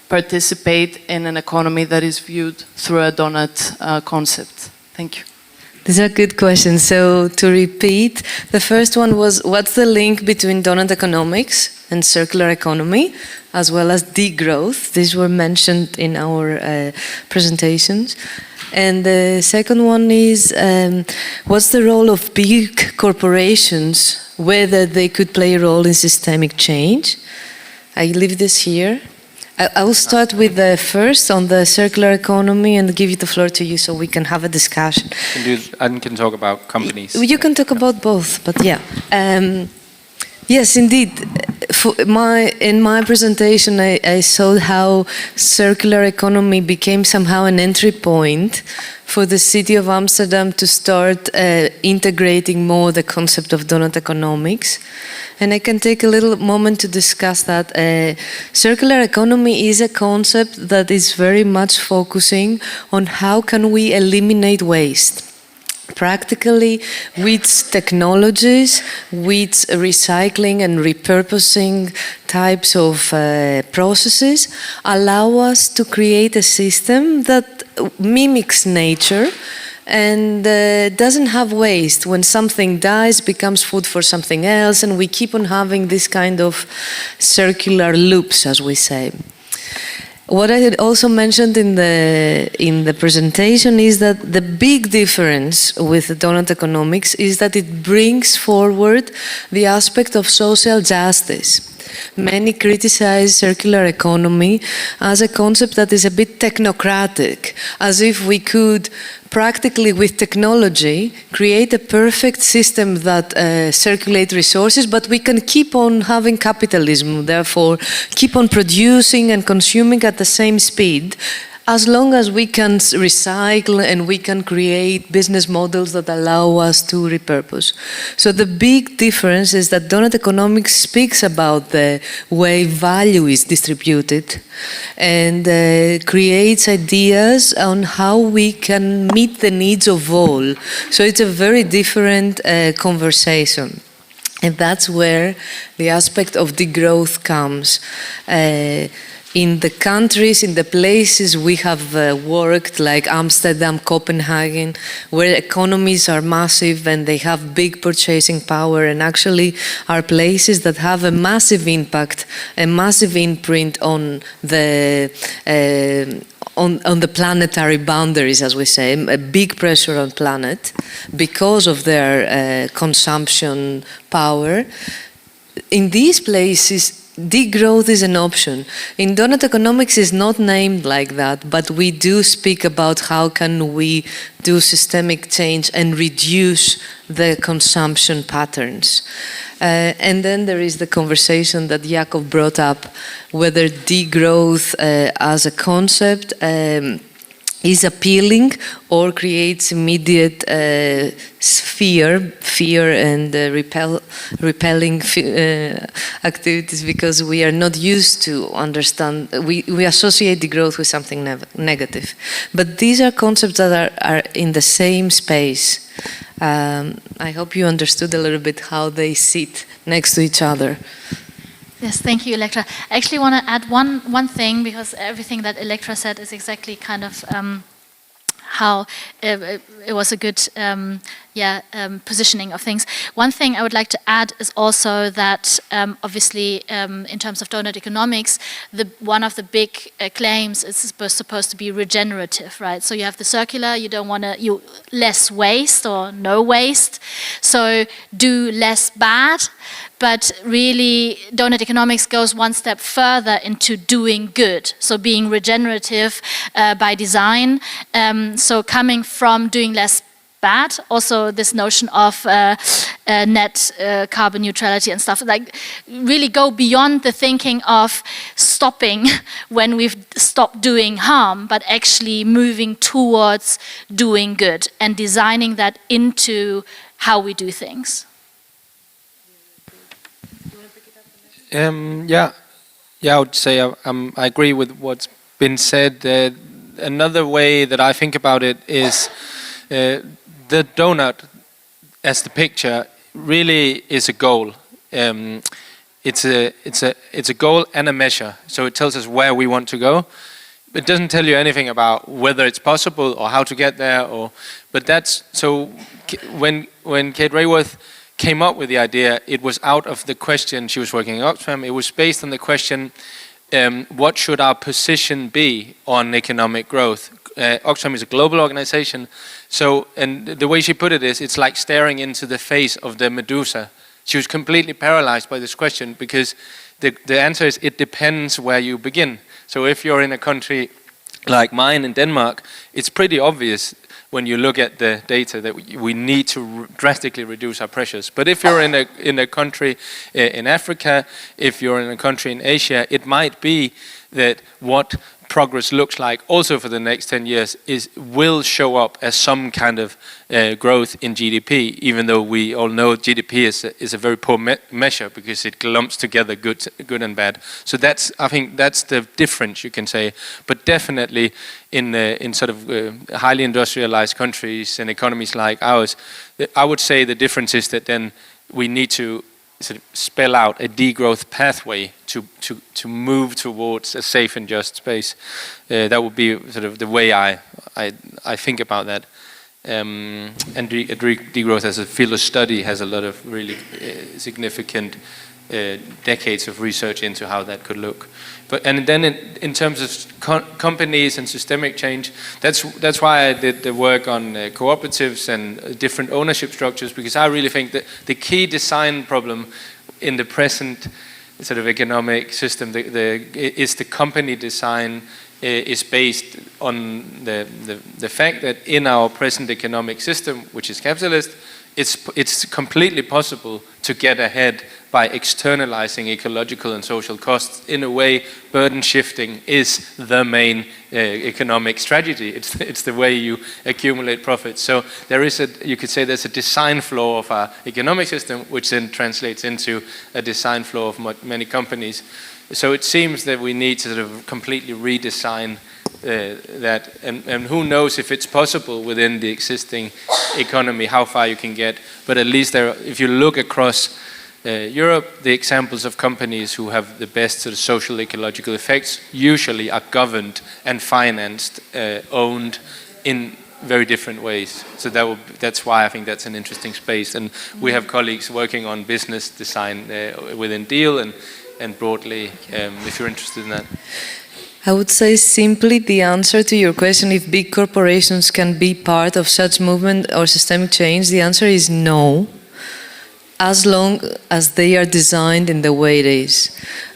D: participate in an economy that is viewed through a Doughnut concept. Thank you.
A: These are good questions. So to repeat, the first one was, what's the link between Doughnut Economics and circular economy, as well as degrowth? These were mentioned in our presentations. And the second one is, what's the role of big corporations, whether they could play a role in systemic change? I leave this here. I will start with the first on the circular economy and give you the floor to you so we can have a discussion.
B: I can talk about companies.
A: You can talk about both, but yeah. Yes, indeed. In my presentation, I saw how circular economy became somehow an entry point for the city of Amsterdam to start integrating more the concept of Doughnut Economics. And I can take a little moment to discuss that. Circular economy is a concept that is very much focusing on how can we eliminate waste. Practically, with technologies, with recycling and repurposing types of processes, allow us to create a system that mimics nature and doesn't have waste. When something dies, becomes food for something else, and we keep on having this kind of circular loops, as we say. What I had also mentioned in the presentation is that the big difference with Doughnut Economics is that it brings forward the aspect of social justice. Many criticize circular economy as a concept that is a bit technocratic, as if we could practically with technology create a perfect system that circulate resources, but we can keep on having capitalism, therefore keep on producing and consuming at the same speed, as long as we can recycle and we can create business models that allow us to repurpose. So the big difference is that Doughnut Economics speaks about the way value is distributed and creates ideas on how we can meet the needs of all. So it's a very different conversation. And that's where the aspect of degrowth comes. In the countries, in the places we have worked, like Amsterdam, Copenhagen, where economies are massive and they have big purchasing power and actually are places that have a massive impact, a massive imprint on the planetary boundaries, as we say, a big pressure on planet because of their consumption power. In these places, degrowth is an option. In Doughnut Economics is not named like that, but we do speak about how can we do systemic change and reduce the consumption patterns. And then there is the conversation that Jakob brought up, whether degrowth as a concept is appealing or creates immediate fear and repelling activities, because we are not used to understand, we associate degrowth with something negative. But these are concepts that are in the same space. I hope you understood a little bit how they sit next to each other.
C: Yes, thank you, Ilektra. I actually want to add one thing, because everything that Ilektra said is exactly kind of how it was a good positioning of things. One thing I would like to add is also that obviously in terms of Doughnut Economics, one of the big claims is supposed to be regenerative, right? So you have the circular, you don't want to, less waste or no waste, so do less bad. But really, Doughnut Economics goes one step further into doing good. So being regenerative by design. So coming from doing less bad, also this notion of net carbon neutrality and stuff, like really go beyond the thinking of stopping when we've stopped doing harm, but actually moving towards doing good and designing that into how we do things.
B: I would say I agree with what's been said. Another way that I think about it is the donut as the picture really is a goal. It's a goal and a measure. So it tells us where we want to go. It doesn't tell you anything about whether it's possible or how to get there. But that's so. When Kate Raworth came up with the idea, it was out of the question, she was working at Oxfam, it was based on the question, what should our position be on economic growth? Oxfam is a global organization, so, and the way she put it is, it's like staring into the face of the Medusa. She was completely paralyzed by this question, because the answer is, it depends where you begin. So if you're in a country like mine in Denmark, it's pretty obvious when you look at the data that we need to drastically reduce our pressures. But if you're in a country in Africa, if you're in a country in Asia, it might be that what progress looks like also for the next 10 years will show up as some kind of growth in GDP, even though we all know GDP is a very poor measure because it lumps together good and bad. So I think that's the difference, you can say. But definitely in sort of highly industrialized countries and economies like ours, I would say the difference is that then we need to sort of spell out a degrowth pathway to move towards a safe and just space. That would be sort of the way I think about that. And degrowth as a field of study has a lot of really significant decades of research into how that could look. And then in terms of companies and systemic change, that's why I did the work on cooperatives and different ownership structures, because I really think that the key design problem in the present sort of economic system is the company design is based on the fact that in our present economic system, which is capitalist, it's completely possible to get ahead by externalizing ecological and social costs. In a way, burden shifting is the main economic strategy. It's the way you accumulate profits. So there is you could say there's a design flaw of our economic system, which then translates into a design flaw of many companies. So it seems that we need to sort of completely redesign that, and who knows if it's possible within the existing economy, how far you can get. But at least if you look across Europe, the examples of companies who have the best sort of social ecological effects usually are governed and financed, owned in very different ways. So that's why I think that's an interesting space. And we have colleagues working on business design within Deal and broadly, if you're interested in that.
A: I would say simply the answer to your question, if big corporations can be part of such movement or systemic change, the answer is no, as long as they are designed in the way it is.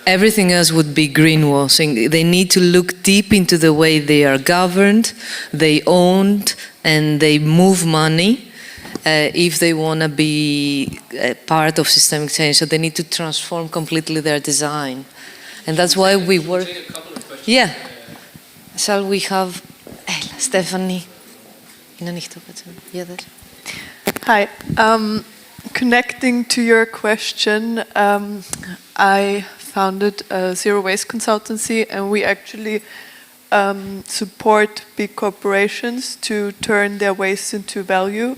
A: Everything else would be greenwashing. They need to look deep into the way they are governed, they owned, and they move money if they want to be part of systemic change. So they need to transform completely their design. And that's why we work... Yeah. Shall we have Stephanie?
E: Hi. Connecting to your question, I founded a zero waste consultancy, and we actually support big corporations to turn their waste into value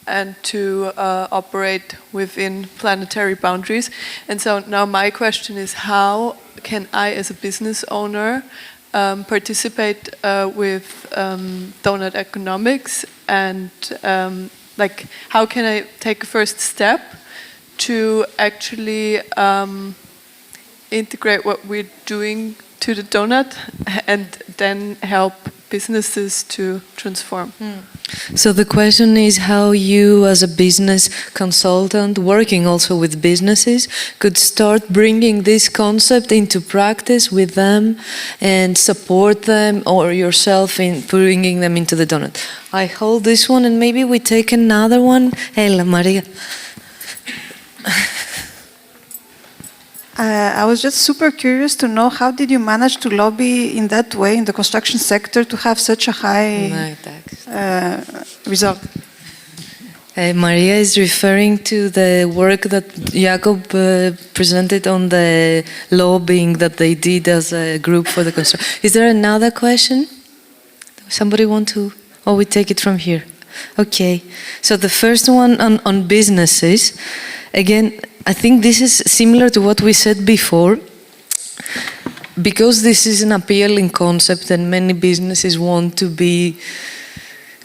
E: and to operate within planetary boundaries. And so now my question is, how can I, as a business owner, participate with Doughnut Economics, and how can I take a first step to actually integrate what we're doing to the Doughnut and then help businesses to transform?
A: So the question is how you, as a business consultant, working also with businesses, could start bringing this concept into practice with them and support them, or yourself in bringing them into the Doughnut. I hold this one, and maybe we take another one. Ella, Maria.
F: I was just super curious to know, how did you manage to lobby in that way in the construction sector to have such a high result?
A: Maria is referring to the work that Jakob presented on the lobbying that they did as a group for the construction. Is there another question? Somebody want to? Or we take it from here? Okay. So the first one on businesses. Again, I think this is similar to what we said before. Because this is an appealing concept and many businesses want to be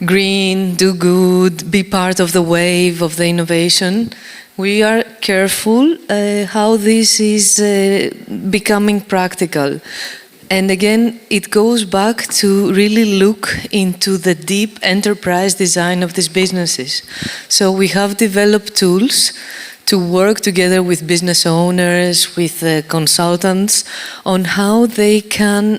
A: green, do good, be part of the wave of the innovation, we are careful how this is becoming practical. And again, it goes back to really look into the deep enterprise design of these businesses. So we have developed tools to work together with business owners, with consultants, on how they can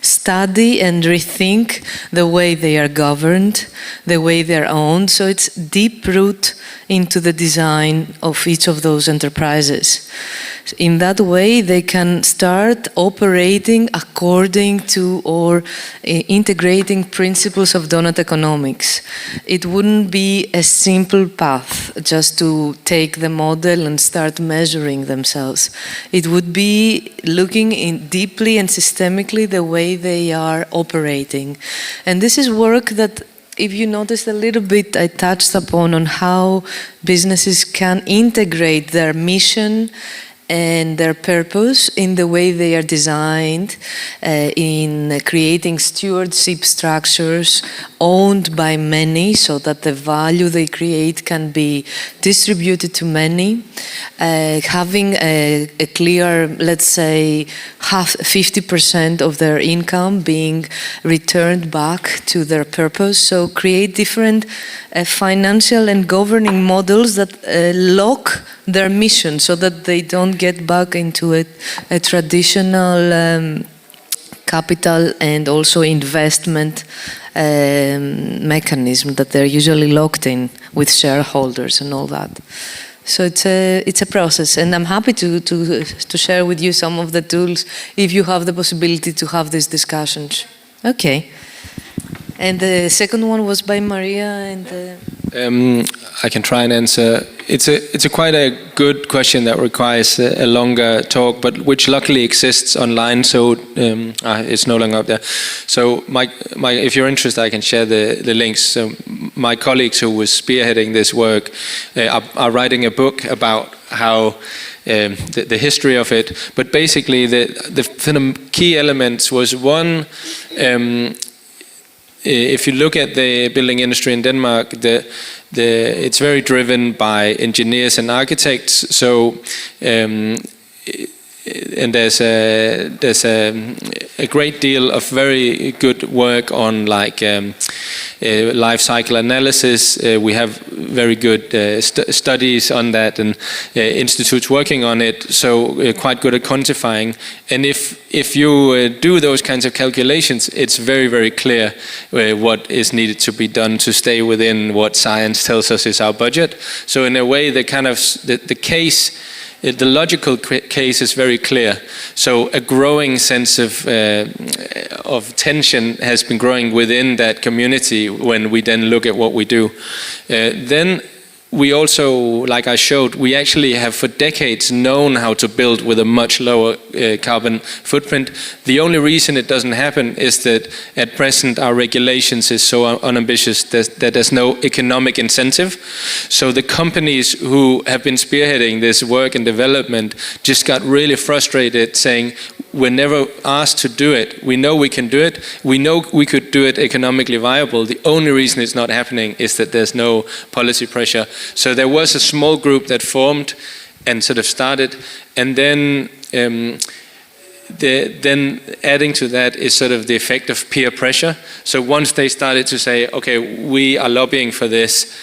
A: study and rethink the way they are governed, the way they are owned. So it's deep root into the design of each of those enterprises. In that way, they can start operating according to or integrating principles of Doughnut Economics. It wouldn't be a simple path just to take the model and start measuring themselves. It would be looking in deeply and systemically the way they are operating. And this is work that, if you noticed a little bit, I touched upon on how businesses can integrate their mission and their purpose in the way they are designed, in creating stewardship structures owned by many so that the value they create can be distributed to many, having a clear, let's say, 50% of their income being returned back to their purpose. So create different financial and governing models that lock their mission so that they don't get back into a traditional capital and also investment mechanism that they're usually locked in with shareholders and all that. So it's a process, and I'm happy to share with you some of the tools if you have the possibility to have these discussions. Okay. And the second one was by Maria and.
B: I can try and answer. It's a quite a good question that requires a longer talk, but which luckily exists online, so it's no longer up there. So if you're interested, I can share the links. So my colleagues who was spearheading this work are writing a book about how the history of it. But basically, the key elements was one. If you look at the building industry in Denmark, it's very driven by engineers and architects. So, and there's a great deal of very good work on life cycle analysis. We have very good studies on that and institutes working on it. So quite good at quantifying. And if you do those kinds of calculations, it's very, very clear what is needed to be done to stay within what science tells us is our budget. So in a way, the case. The logical case is very clear. So a growing sense of tension has been growing within that community when we then look at what we do. Then we also, like I showed, we actually have for decades known how to build with a much lower carbon footprint. The only reason it doesn't happen is that at present our regulations is so unambitious that there's no economic incentive. So the companies who have been spearheading this work and development just got really frustrated saying, we're never asked to do it. We know we can do it. We know we could do it economically viable. The only reason it's not happening is that there's no policy pressure. So there was a small group that formed and sort of started, and then then adding to that is sort of the effect of peer pressure. So once they started to say, okay, we are lobbying for this,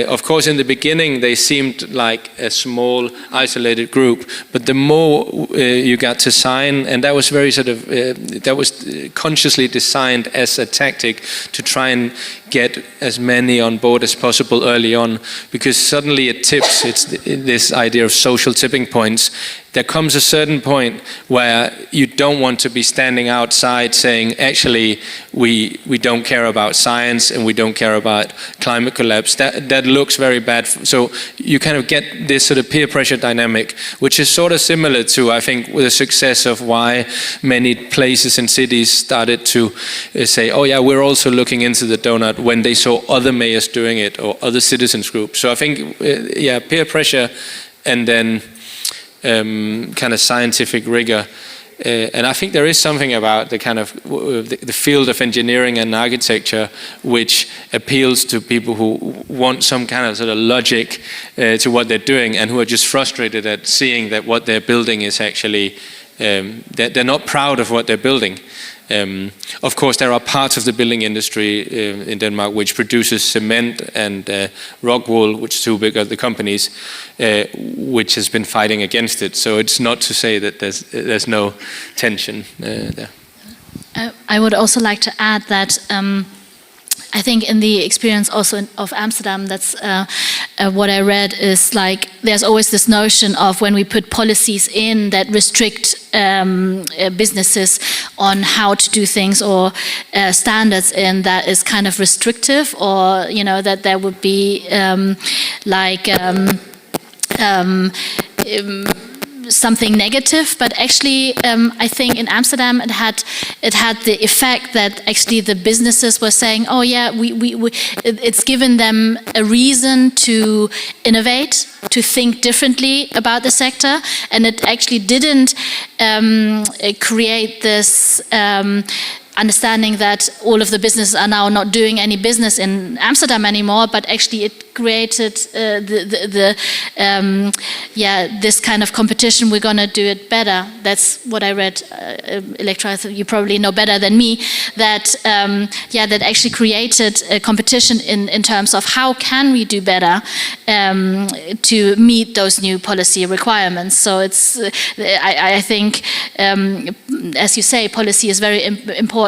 B: of course in the beginning they seemed like a small isolated group, but the more you got to sign, and that was very sort of, that was consciously designed as a tactic to try and get as many on board as possible early on, because suddenly it tips. It's this idea of social tipping points. There comes a certain point where you don't want to be standing outside saying, actually, we don't care about science and we don't care about climate collapse. That looks very bad. So you kind of get this sort of peer pressure dynamic, which is sort of similar to, I think, the success of why many places and cities started to say, oh yeah, we're also looking into the Doughnut, when they saw other mayors doing it or other citizens groups. So I think, yeah, peer pressure and then kind of scientific rigor. And I think there is something about the kind of the field of engineering and architecture which appeals to people who want some kind of sort of logic to what they're doing, and who are just frustrated at seeing that what they're building is actually, they're not proud of what they're building. Of course, there are parts of the building industry in Denmark which produces cement and rock wool, which is two big other companies, which has been fighting against it. So it's not to say that there's no tension there.
C: I would also like to add that I think in the experience also of Amsterdam, that's what I read is like there's always this notion of when we put policies in that restrict businesses on how to do things, or standards in that is kind of restrictive, or you know that there would be something negative, but actually I think in Amsterdam it had the effect that actually the businesses were saying, oh yeah, it's given them a reason to innovate, to think differently about the sector, and it actually didn't create this understanding that all of the businesses are now not doing any business in Amsterdam anymore, but actually it created this kind of competition. We're going to do it better. That's what I read. Ilektra, you probably know better than me. That that actually created a competition in terms of how can we do better to meet those new policy requirements. So it's I think as you say, policy is very important.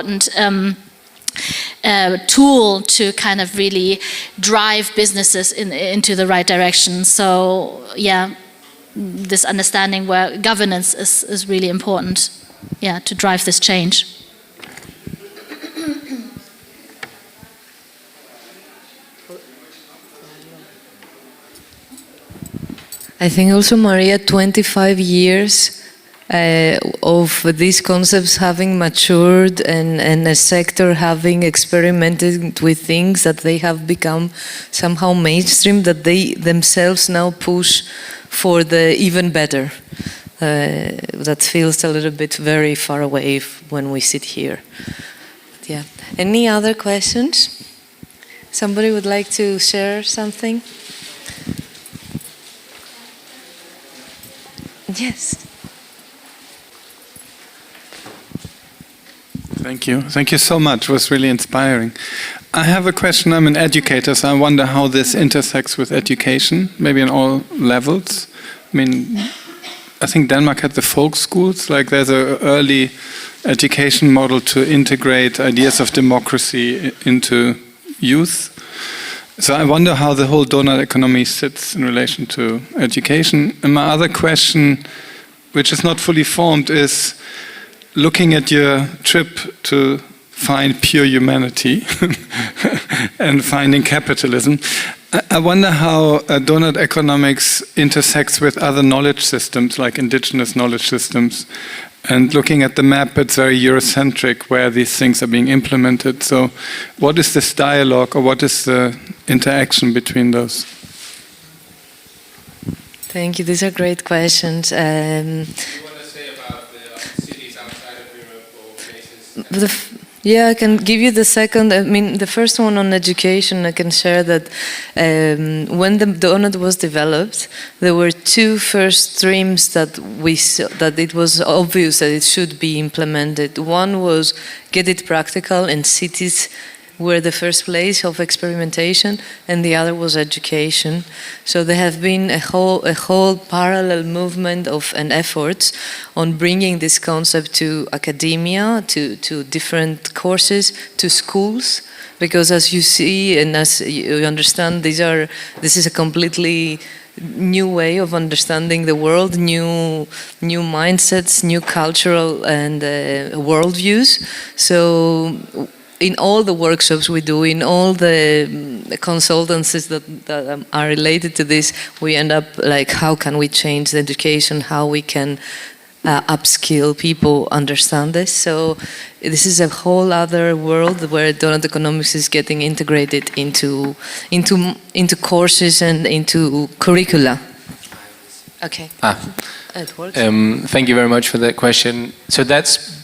C: tool to kind of really drive businesses into the right direction. So yeah, this understanding where governance is really important, yeah, to drive this change.
A: I think also, Maria, 25 years of these concepts having matured and a sector having experimented with things that they have become somehow mainstream, that they themselves now push for the even better. That feels a little bit very far away when we sit here. But yeah. Any other questions? Somebody would like to share something? Yes.
G: Thank you. Thank you so much. It was really inspiring. I have a question. I'm an educator, so I wonder how this intersects with education, maybe on all levels. I mean, I think Denmark had the folk schools, like there's an early education model to integrate ideas of democracy into youth. So I wonder how the whole Doughnut economy sits in relation to education. And my other question, which is not fully formed, is looking at your trip to find pure humanity and finding capitalism. I wonder how Doughnut Economics intersects with other knowledge systems, like indigenous knowledge systems. And looking at the map, it's very Eurocentric where these things are being implemented. So what is this dialogue, or what is the interaction between those?
A: Thank you. These are great questions.
B: What do you want to say about the cities outside of Europe or places?
A: Yeah, I can give you the second. I mean, the first one on education, I can share that when the Doughnut was developed, there were two first streams that we saw, that it was obvious that it should be implemented. One was get it practical, and cities were the first place of experimentation, and the other was education. So there have been a whole parallel movement and efforts on bringing this concept to academia, to different courses, to schools, because as you see and as you understand, this is a completely new way of understanding the world, new mindsets, new cultural and worldviews. So in all the workshops we do, in all the consultancies that are related to this, we end up like, how can we change the education, how we can upskill people, understand this. So this is a whole other world where Doughnut Economics is getting integrated into courses and into curricula. Okay. It works.
B: Thank you very much for that question. So that's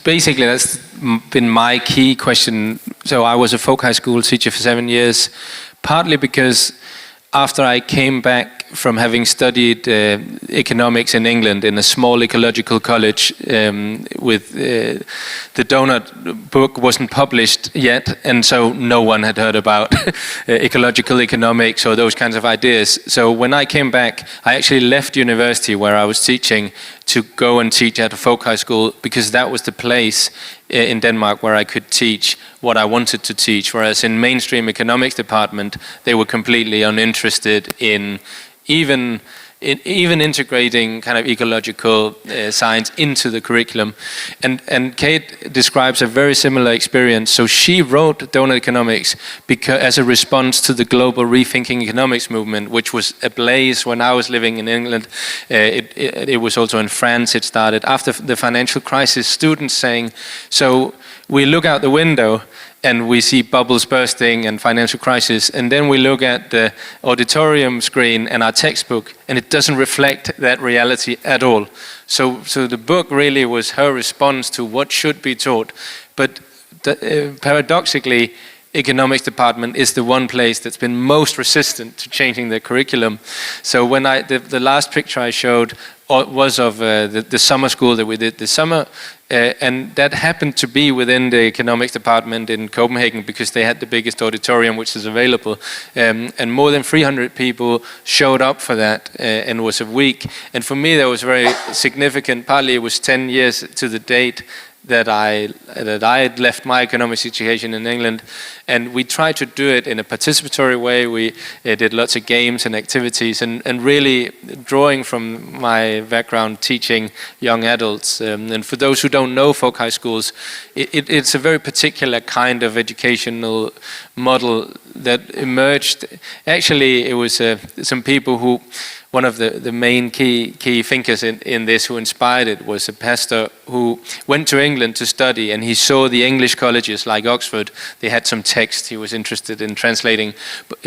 B: been my key question. So I was a folk high school teacher for 7 years, partly because after I came back from having studied economics in England in a small ecological college, with the Doughnut book wasn't published yet, and so no one had heard about ecological economics or those kinds of ideas. So when I came back, I actually left university where I was teaching to go and teach at a folk high school, because that was the place in Denmark where I could teach what I wanted to teach, whereas in mainstream economics department, they were completely uninterested in even integrating kind of ecological science into the curriculum. And Kate describes a very similar experience. So she wrote Doughnut Economics as a response to the global rethinking economics movement, which was ablaze when I was living in England. It was also in France. It started after the financial crisis, students saying, so we look out the window and we see bubbles bursting and financial crisis, and then we look at the auditorium screen and our textbook, and it doesn't reflect that reality at all. So the book really was her response to what should be taught. But paradoxically, economics department is the one place that's been most resistant to changing the curriculum. So when the last picture I showed was of the summer school that we did this summer, and that happened to be within the economics department in Copenhagen, because they had the biggest auditorium which is available, and more than 300 people showed up for that, and it was a week. And for me that was very significant. Partly it was 10 years to the date that I had left my economics education in England, and we tried to do it in a participatory way. We did lots of games and activities, and really drawing from my background teaching young adults. And for those who don't know folk high schools, it's a very particular kind of educational model that emerged. Actually, it was some people who, one of the main key thinkers in this who inspired it was a pastor who went to England to study, and he saw the English colleges like Oxford. They had some text he was interested in translating.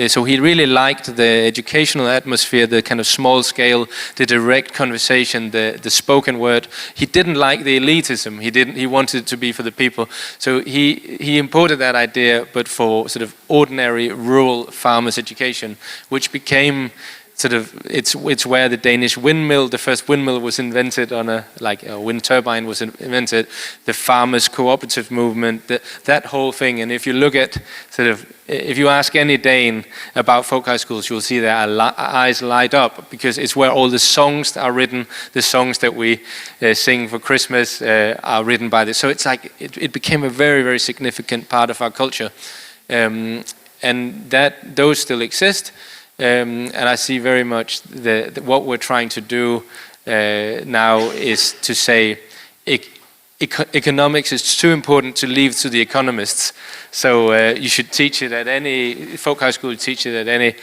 B: So he really liked the educational atmosphere, the kind of small scale, the direct conversation, the spoken word. He didn't like the elitism. He wanted it to be for the people. So he imported that idea, but for sort of ordinary rural farmers' education, which became sort of, it's where the Danish windmill, the first windmill was invented on a wind turbine was invented, the farmers' cooperative movement, that whole thing. And if you look at sort of, if you ask any Dane about folk high schools, you'll see their eyes light up, because it's where all the songs are written, the songs that we sing for Christmas are written by this. So it's like, it became a very, very significant part of our culture. And those still exist. And I see very much what we're trying to do now is to say economics is too important to leave to the economists. So you should teach it at any folk high school. You teach it at any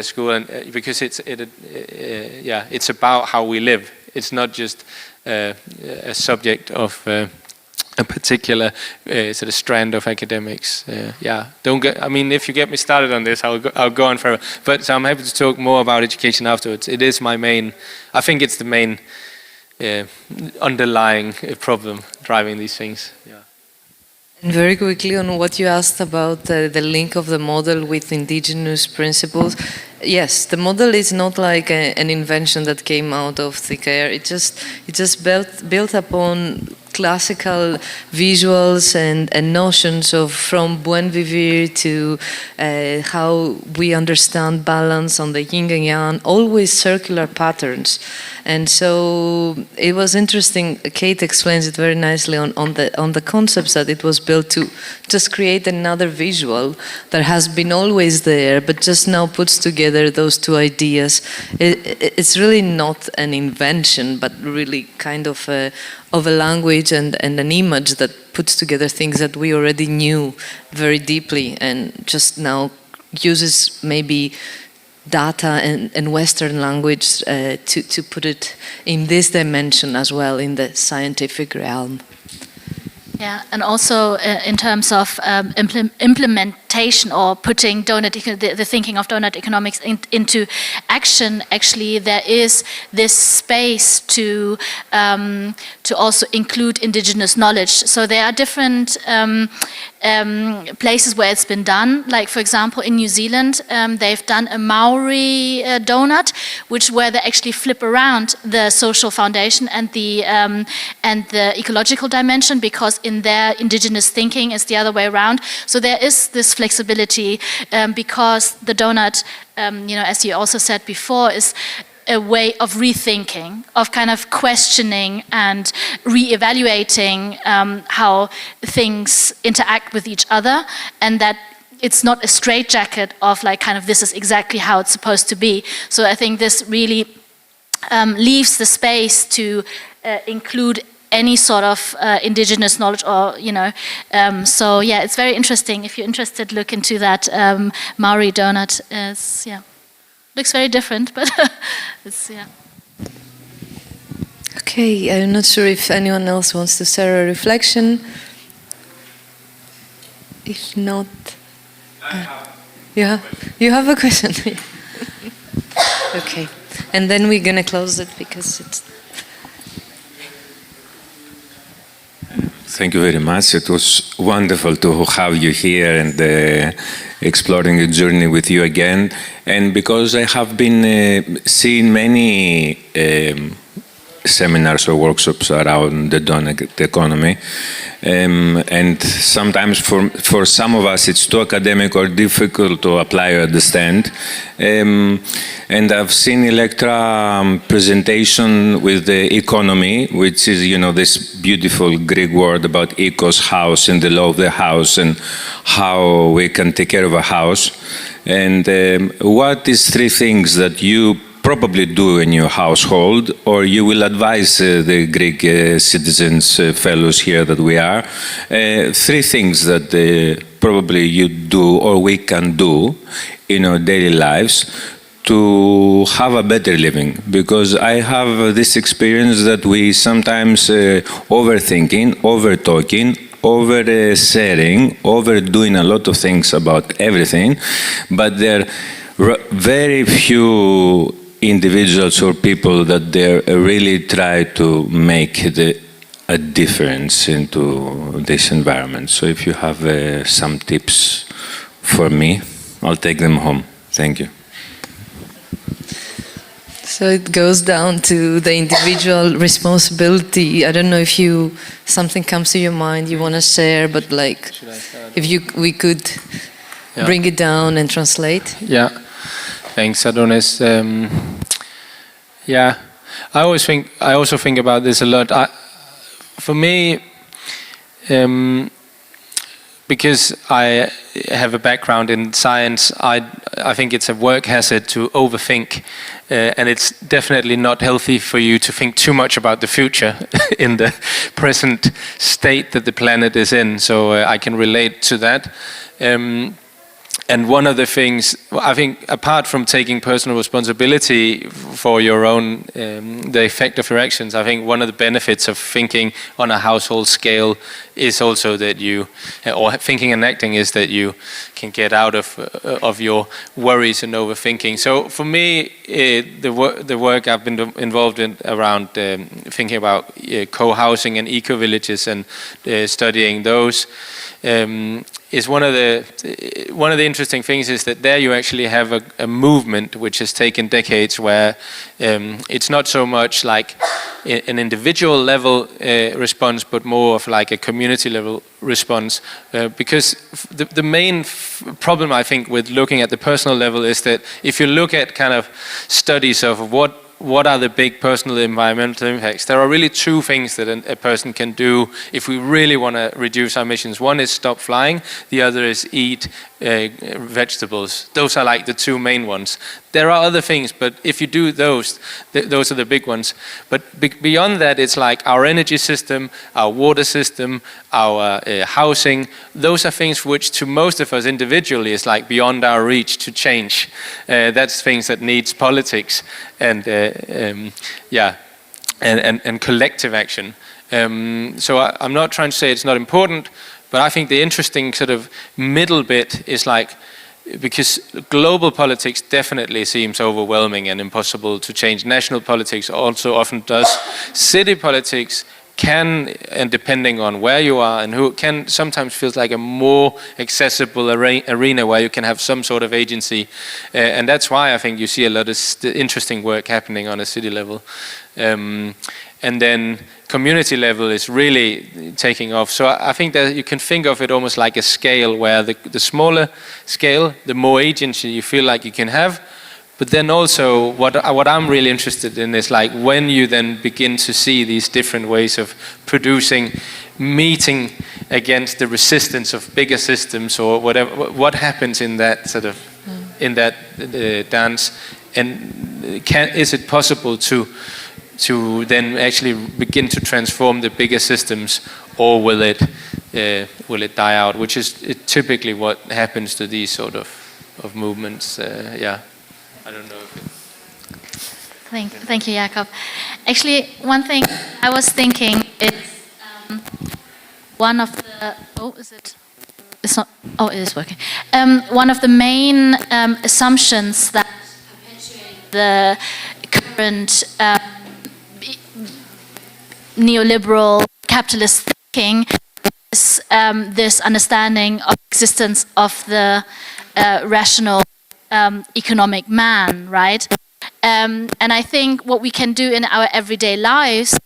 B: school, and because it's about how we live. It's not just a subject of a particular sort of strand of academics. I mean, if you get me started on this, I'll go on forever. But so I'm happy to talk more about education afterwards. It is my main, I think it's the main underlying problem driving these things. Yeah.
A: And very quickly on what you asked about the link of the model with indigenous principles. Yes, the model is not like an invention that came out of thick air. It just built upon classical visuals and notions of from buen vivir to how we understand balance on the yin and yang, always circular patterns. And so it was interesting. Kate explains it very nicely on the concepts that it was built to just create another visual that has been always there, but just now puts together those two ideas. It's really not an invention, but really kind of a language and an image that puts together things that we already knew very deeply, and just now uses maybe data and Western language to put it in this dimension as well, in the scientific realm.
C: Yeah, and also in terms of implementation or putting the thinking of Doughnut Economics into action, actually there is this space to also include indigenous knowledge. So there are different places where it's been done. Like for example, in New Zealand, they've done a Maori donut, where they actually flip around the social foundation and the ecological dimension, because in their indigenous thinking it's the other way around. So there is this flexibility because the donut, as you also said before, is a way of rethinking, of kind of questioning and re-evaluating how things interact with each other, and that it's not a straitjacket of like kind of this is exactly how it's supposed to be. So I think this really leaves the space to include any sort of indigenous knowledge, or so yeah, it's very interesting. If you're interested, look into that Maori donut. Looks very different, but it's
A: Okay, I'm not sure if anyone else wants to share a reflection. If not, you have a question. Okay, and then we're gonna close it because it's.
H: Thank you very much. It was wonderful to have you here and exploring a journey with you again. And because I have been seeing many seminars or workshops around the Doughnut economy. And sometimes for some of us it's too academic or difficult to apply or understand. And I've seen Ilektra presentation with the economy, which is, you know, this beautiful Greek word about ecos, house, and the law of the house, and how we can take care of a house. And what is 3 things that you probably do in your household, or you will advise the Greek citizens, fellows here that we are, 3 things that probably you do or we can do in our daily lives to have a better living. Because I have this experience that we sometimes overthinking, over-talking, over-sharing, overdoing a lot of things about everything, but there are very few individuals or people that they really try to make a difference into this environment. So if you have some tips for me, I'll take them home. Thank you.
A: So it goes down to the individual responsibility. I don't know if something comes to your mind you want to share, but like if we could bring it down and translate.
B: Yeah, thanks, Adonis. Yeah, I also think about this a lot. For me, because I have a background in science, I think it's a work hazard to overthink, and it's definitely not healthy for you to think too much about the future in the present state that the planet is in. So I can relate to that. And one of the things, I think, apart from taking personal responsibility for your own, the effect of your actions, I think one of the benefits of thinking on a household scale is also that or thinking and acting is that you can get out of your worries and overthinking. So for me, the work I've been involved in around thinking about co-housing and eco-villages and studying those, is one of the interesting things is that there you actually have a movement which has taken decades, where it's not so much like an individual level response, but more of like a community level response, because the main problem I think with looking at the personal level is that if you look at kind of studies of what are the big personal environmental impacts, there are really 2 things that a person can do if we really want to reduce our emissions. One is stop flying, the other is eat vegetables. Those are like the 2 main ones. There are other things, but if you do those are the big ones. But beyond that, it's like our energy system, our water system, our housing. Those are things which to most of us individually is like beyond our reach to change. That's things that needs politics and collective action. So I'm not trying to say it's not important, but I think the interesting sort of middle bit is like, because global politics definitely seems overwhelming and impossible to change. National politics also often does. City politics can, and depending on where you are and who, can sometimes feels like a more accessible arena where you can have some sort of agency. And that's why I think you see a lot of interesting work happening on a city level. And then community level is really taking off. So I think that you can think of it almost like a scale, where the smaller scale, the more agency you feel like you can have. But then also what I'm really interested in is like when you then begin to see these different ways of producing, meeting against the resistance of bigger systems or whatever, what happens in that sort of, in that dance, and is it possible to then actually begin to transform the bigger systems, or will it die out? Which is typically what happens to these sort of movements. I don't know if
C: Thank you, Jakob. Actually, one thing I was thinking is one of the It's not. Oh, it is working. One of the main assumptions that perpetuate the current neoliberal capitalist thinking is this understanding of existence of the rational economic man, right? And I think what we can do in our everyday lives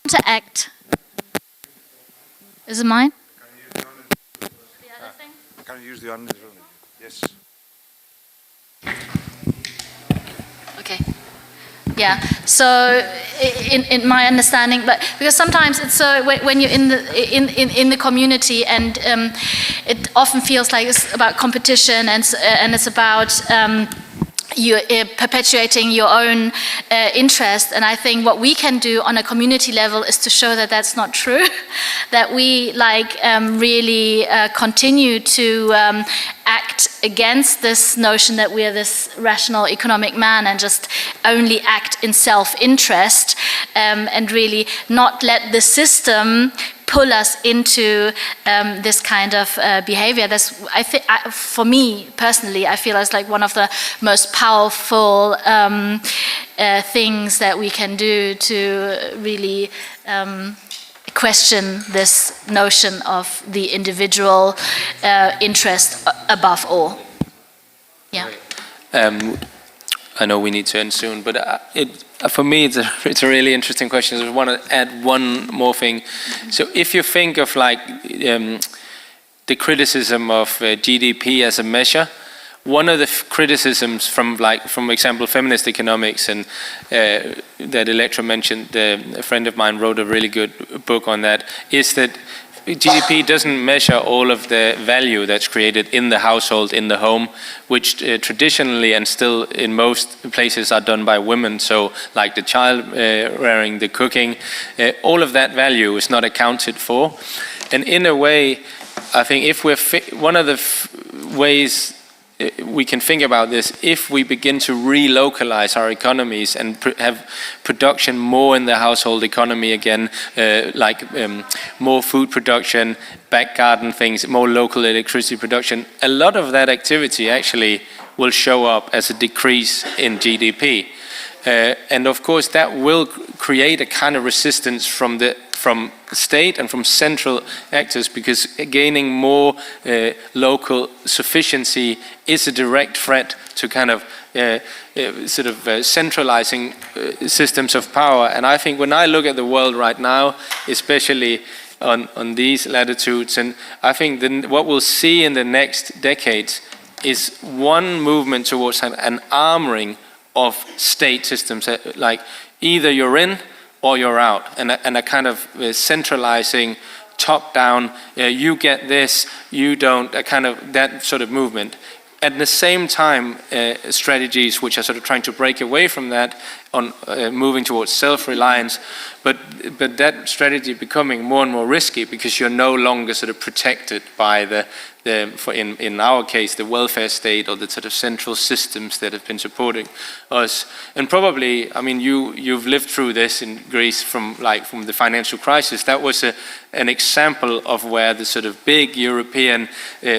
C: interact. Is it mine?
I: Can you use the other thing? Yes.
C: Okay. Yeah. So, in my understanding, but because sometimes it's so when you're in the community, and it often feels like it's about competition, and it's about you perpetuating your own interest. And I think what we can do on a community level is to show that that's not true, that we really continue to act against this notion that we are this rational economic man and just only act in self-interest, and really not let the system pull us into this kind of behavior. That's, for me personally, I feel it's like one of the most powerful things that we can do to really question this notion of the individual interest above all. Yeah.
B: I know we need to end soon, but for me, it's a really interesting question. I want to add one more thing. So if you think of the criticism of GDP as a measure, one of the criticisms from example, feminist economics, and that Ilektra mentioned, a friend of mine wrote a really good book on that, is that GDP doesn't measure all of the value that's created in the household, in the home, which traditionally and still in most places are done by women. So like the child rearing, the cooking, all of that value is not accounted for. And in a way, I think if one of the ways we can think about this, if we begin to relocalize our economies and have production more in the household economy again, more food production, back garden things, more local electricity production, a lot of that activity actually will show up as a decrease in GDP. And of course that will create a kind of resistance from state and from central actors, because gaining more local sufficiency is a direct threat to kind of centralizing systems of power. And I think when I look at the world right now, especially on these latitudes, and I think what we'll see in the next decades is one movement towards an armoring of state systems, like either you're in or you're out, and a kind of centralizing, top-down, you get this, you don't, a kind of that sort of movement. At the same time, strategies which are sort of trying to break away from that, on moving towards self-reliance, but that strategy becoming more and more risky, because you're no longer sort of protected by in our case, the welfare state or the sort of central systems that have been supporting us. And probably, I mean, you've lived through this in Greece from the financial crisis. That was an example of where the sort of big European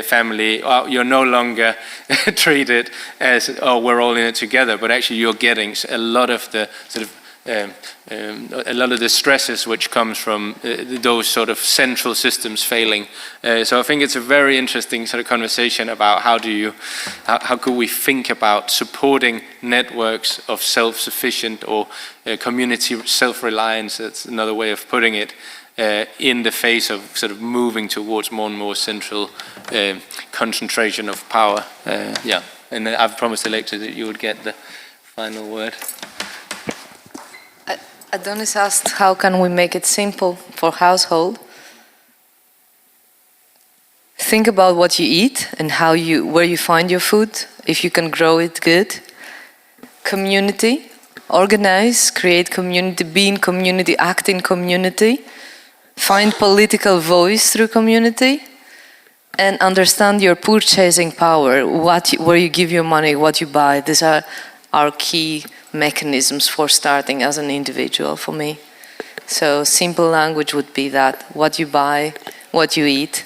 B: family, you're no longer treated as, oh, we're all in it together, but actually you're getting a lot of the sort of a lot of the stresses which comes from those sort of central systems failing. So I think it's a very interesting sort of conversation about how could we think about supporting networks of self-sufficient or community self-reliance, that's another way of putting it, in the face of sort of moving towards more and more central concentration of power. Yeah, and I've promised Ilektra that you would get the final word.
A: Adonis asked, how can we make it simple for household? Think about what you eat and where you find your food, if you can grow it good. Community, organize, create community, be in community, act in community. Find political voice through community. And understand your purchasing power, where you give your money, what you buy. These are our key mechanisms for starting as an individual for me. So simple language would be that, what you buy, what you eat,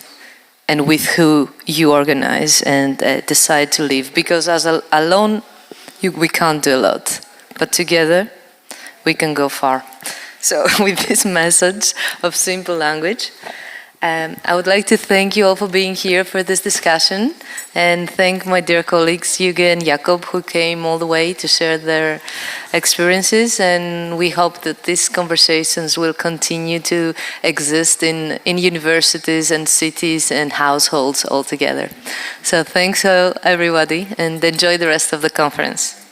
A: and with who you organize and decide to live. Because as alone, we can't do a lot, but together we can go far. So with this message of simple language, I would like to thank you all for being here for this discussion, and thank my dear colleagues Yuge and Jakob, who came all the way to share their experiences, and we hope that these conversations will continue to exist in universities and cities and households altogether. So thanks everybody, and enjoy the rest of the conference.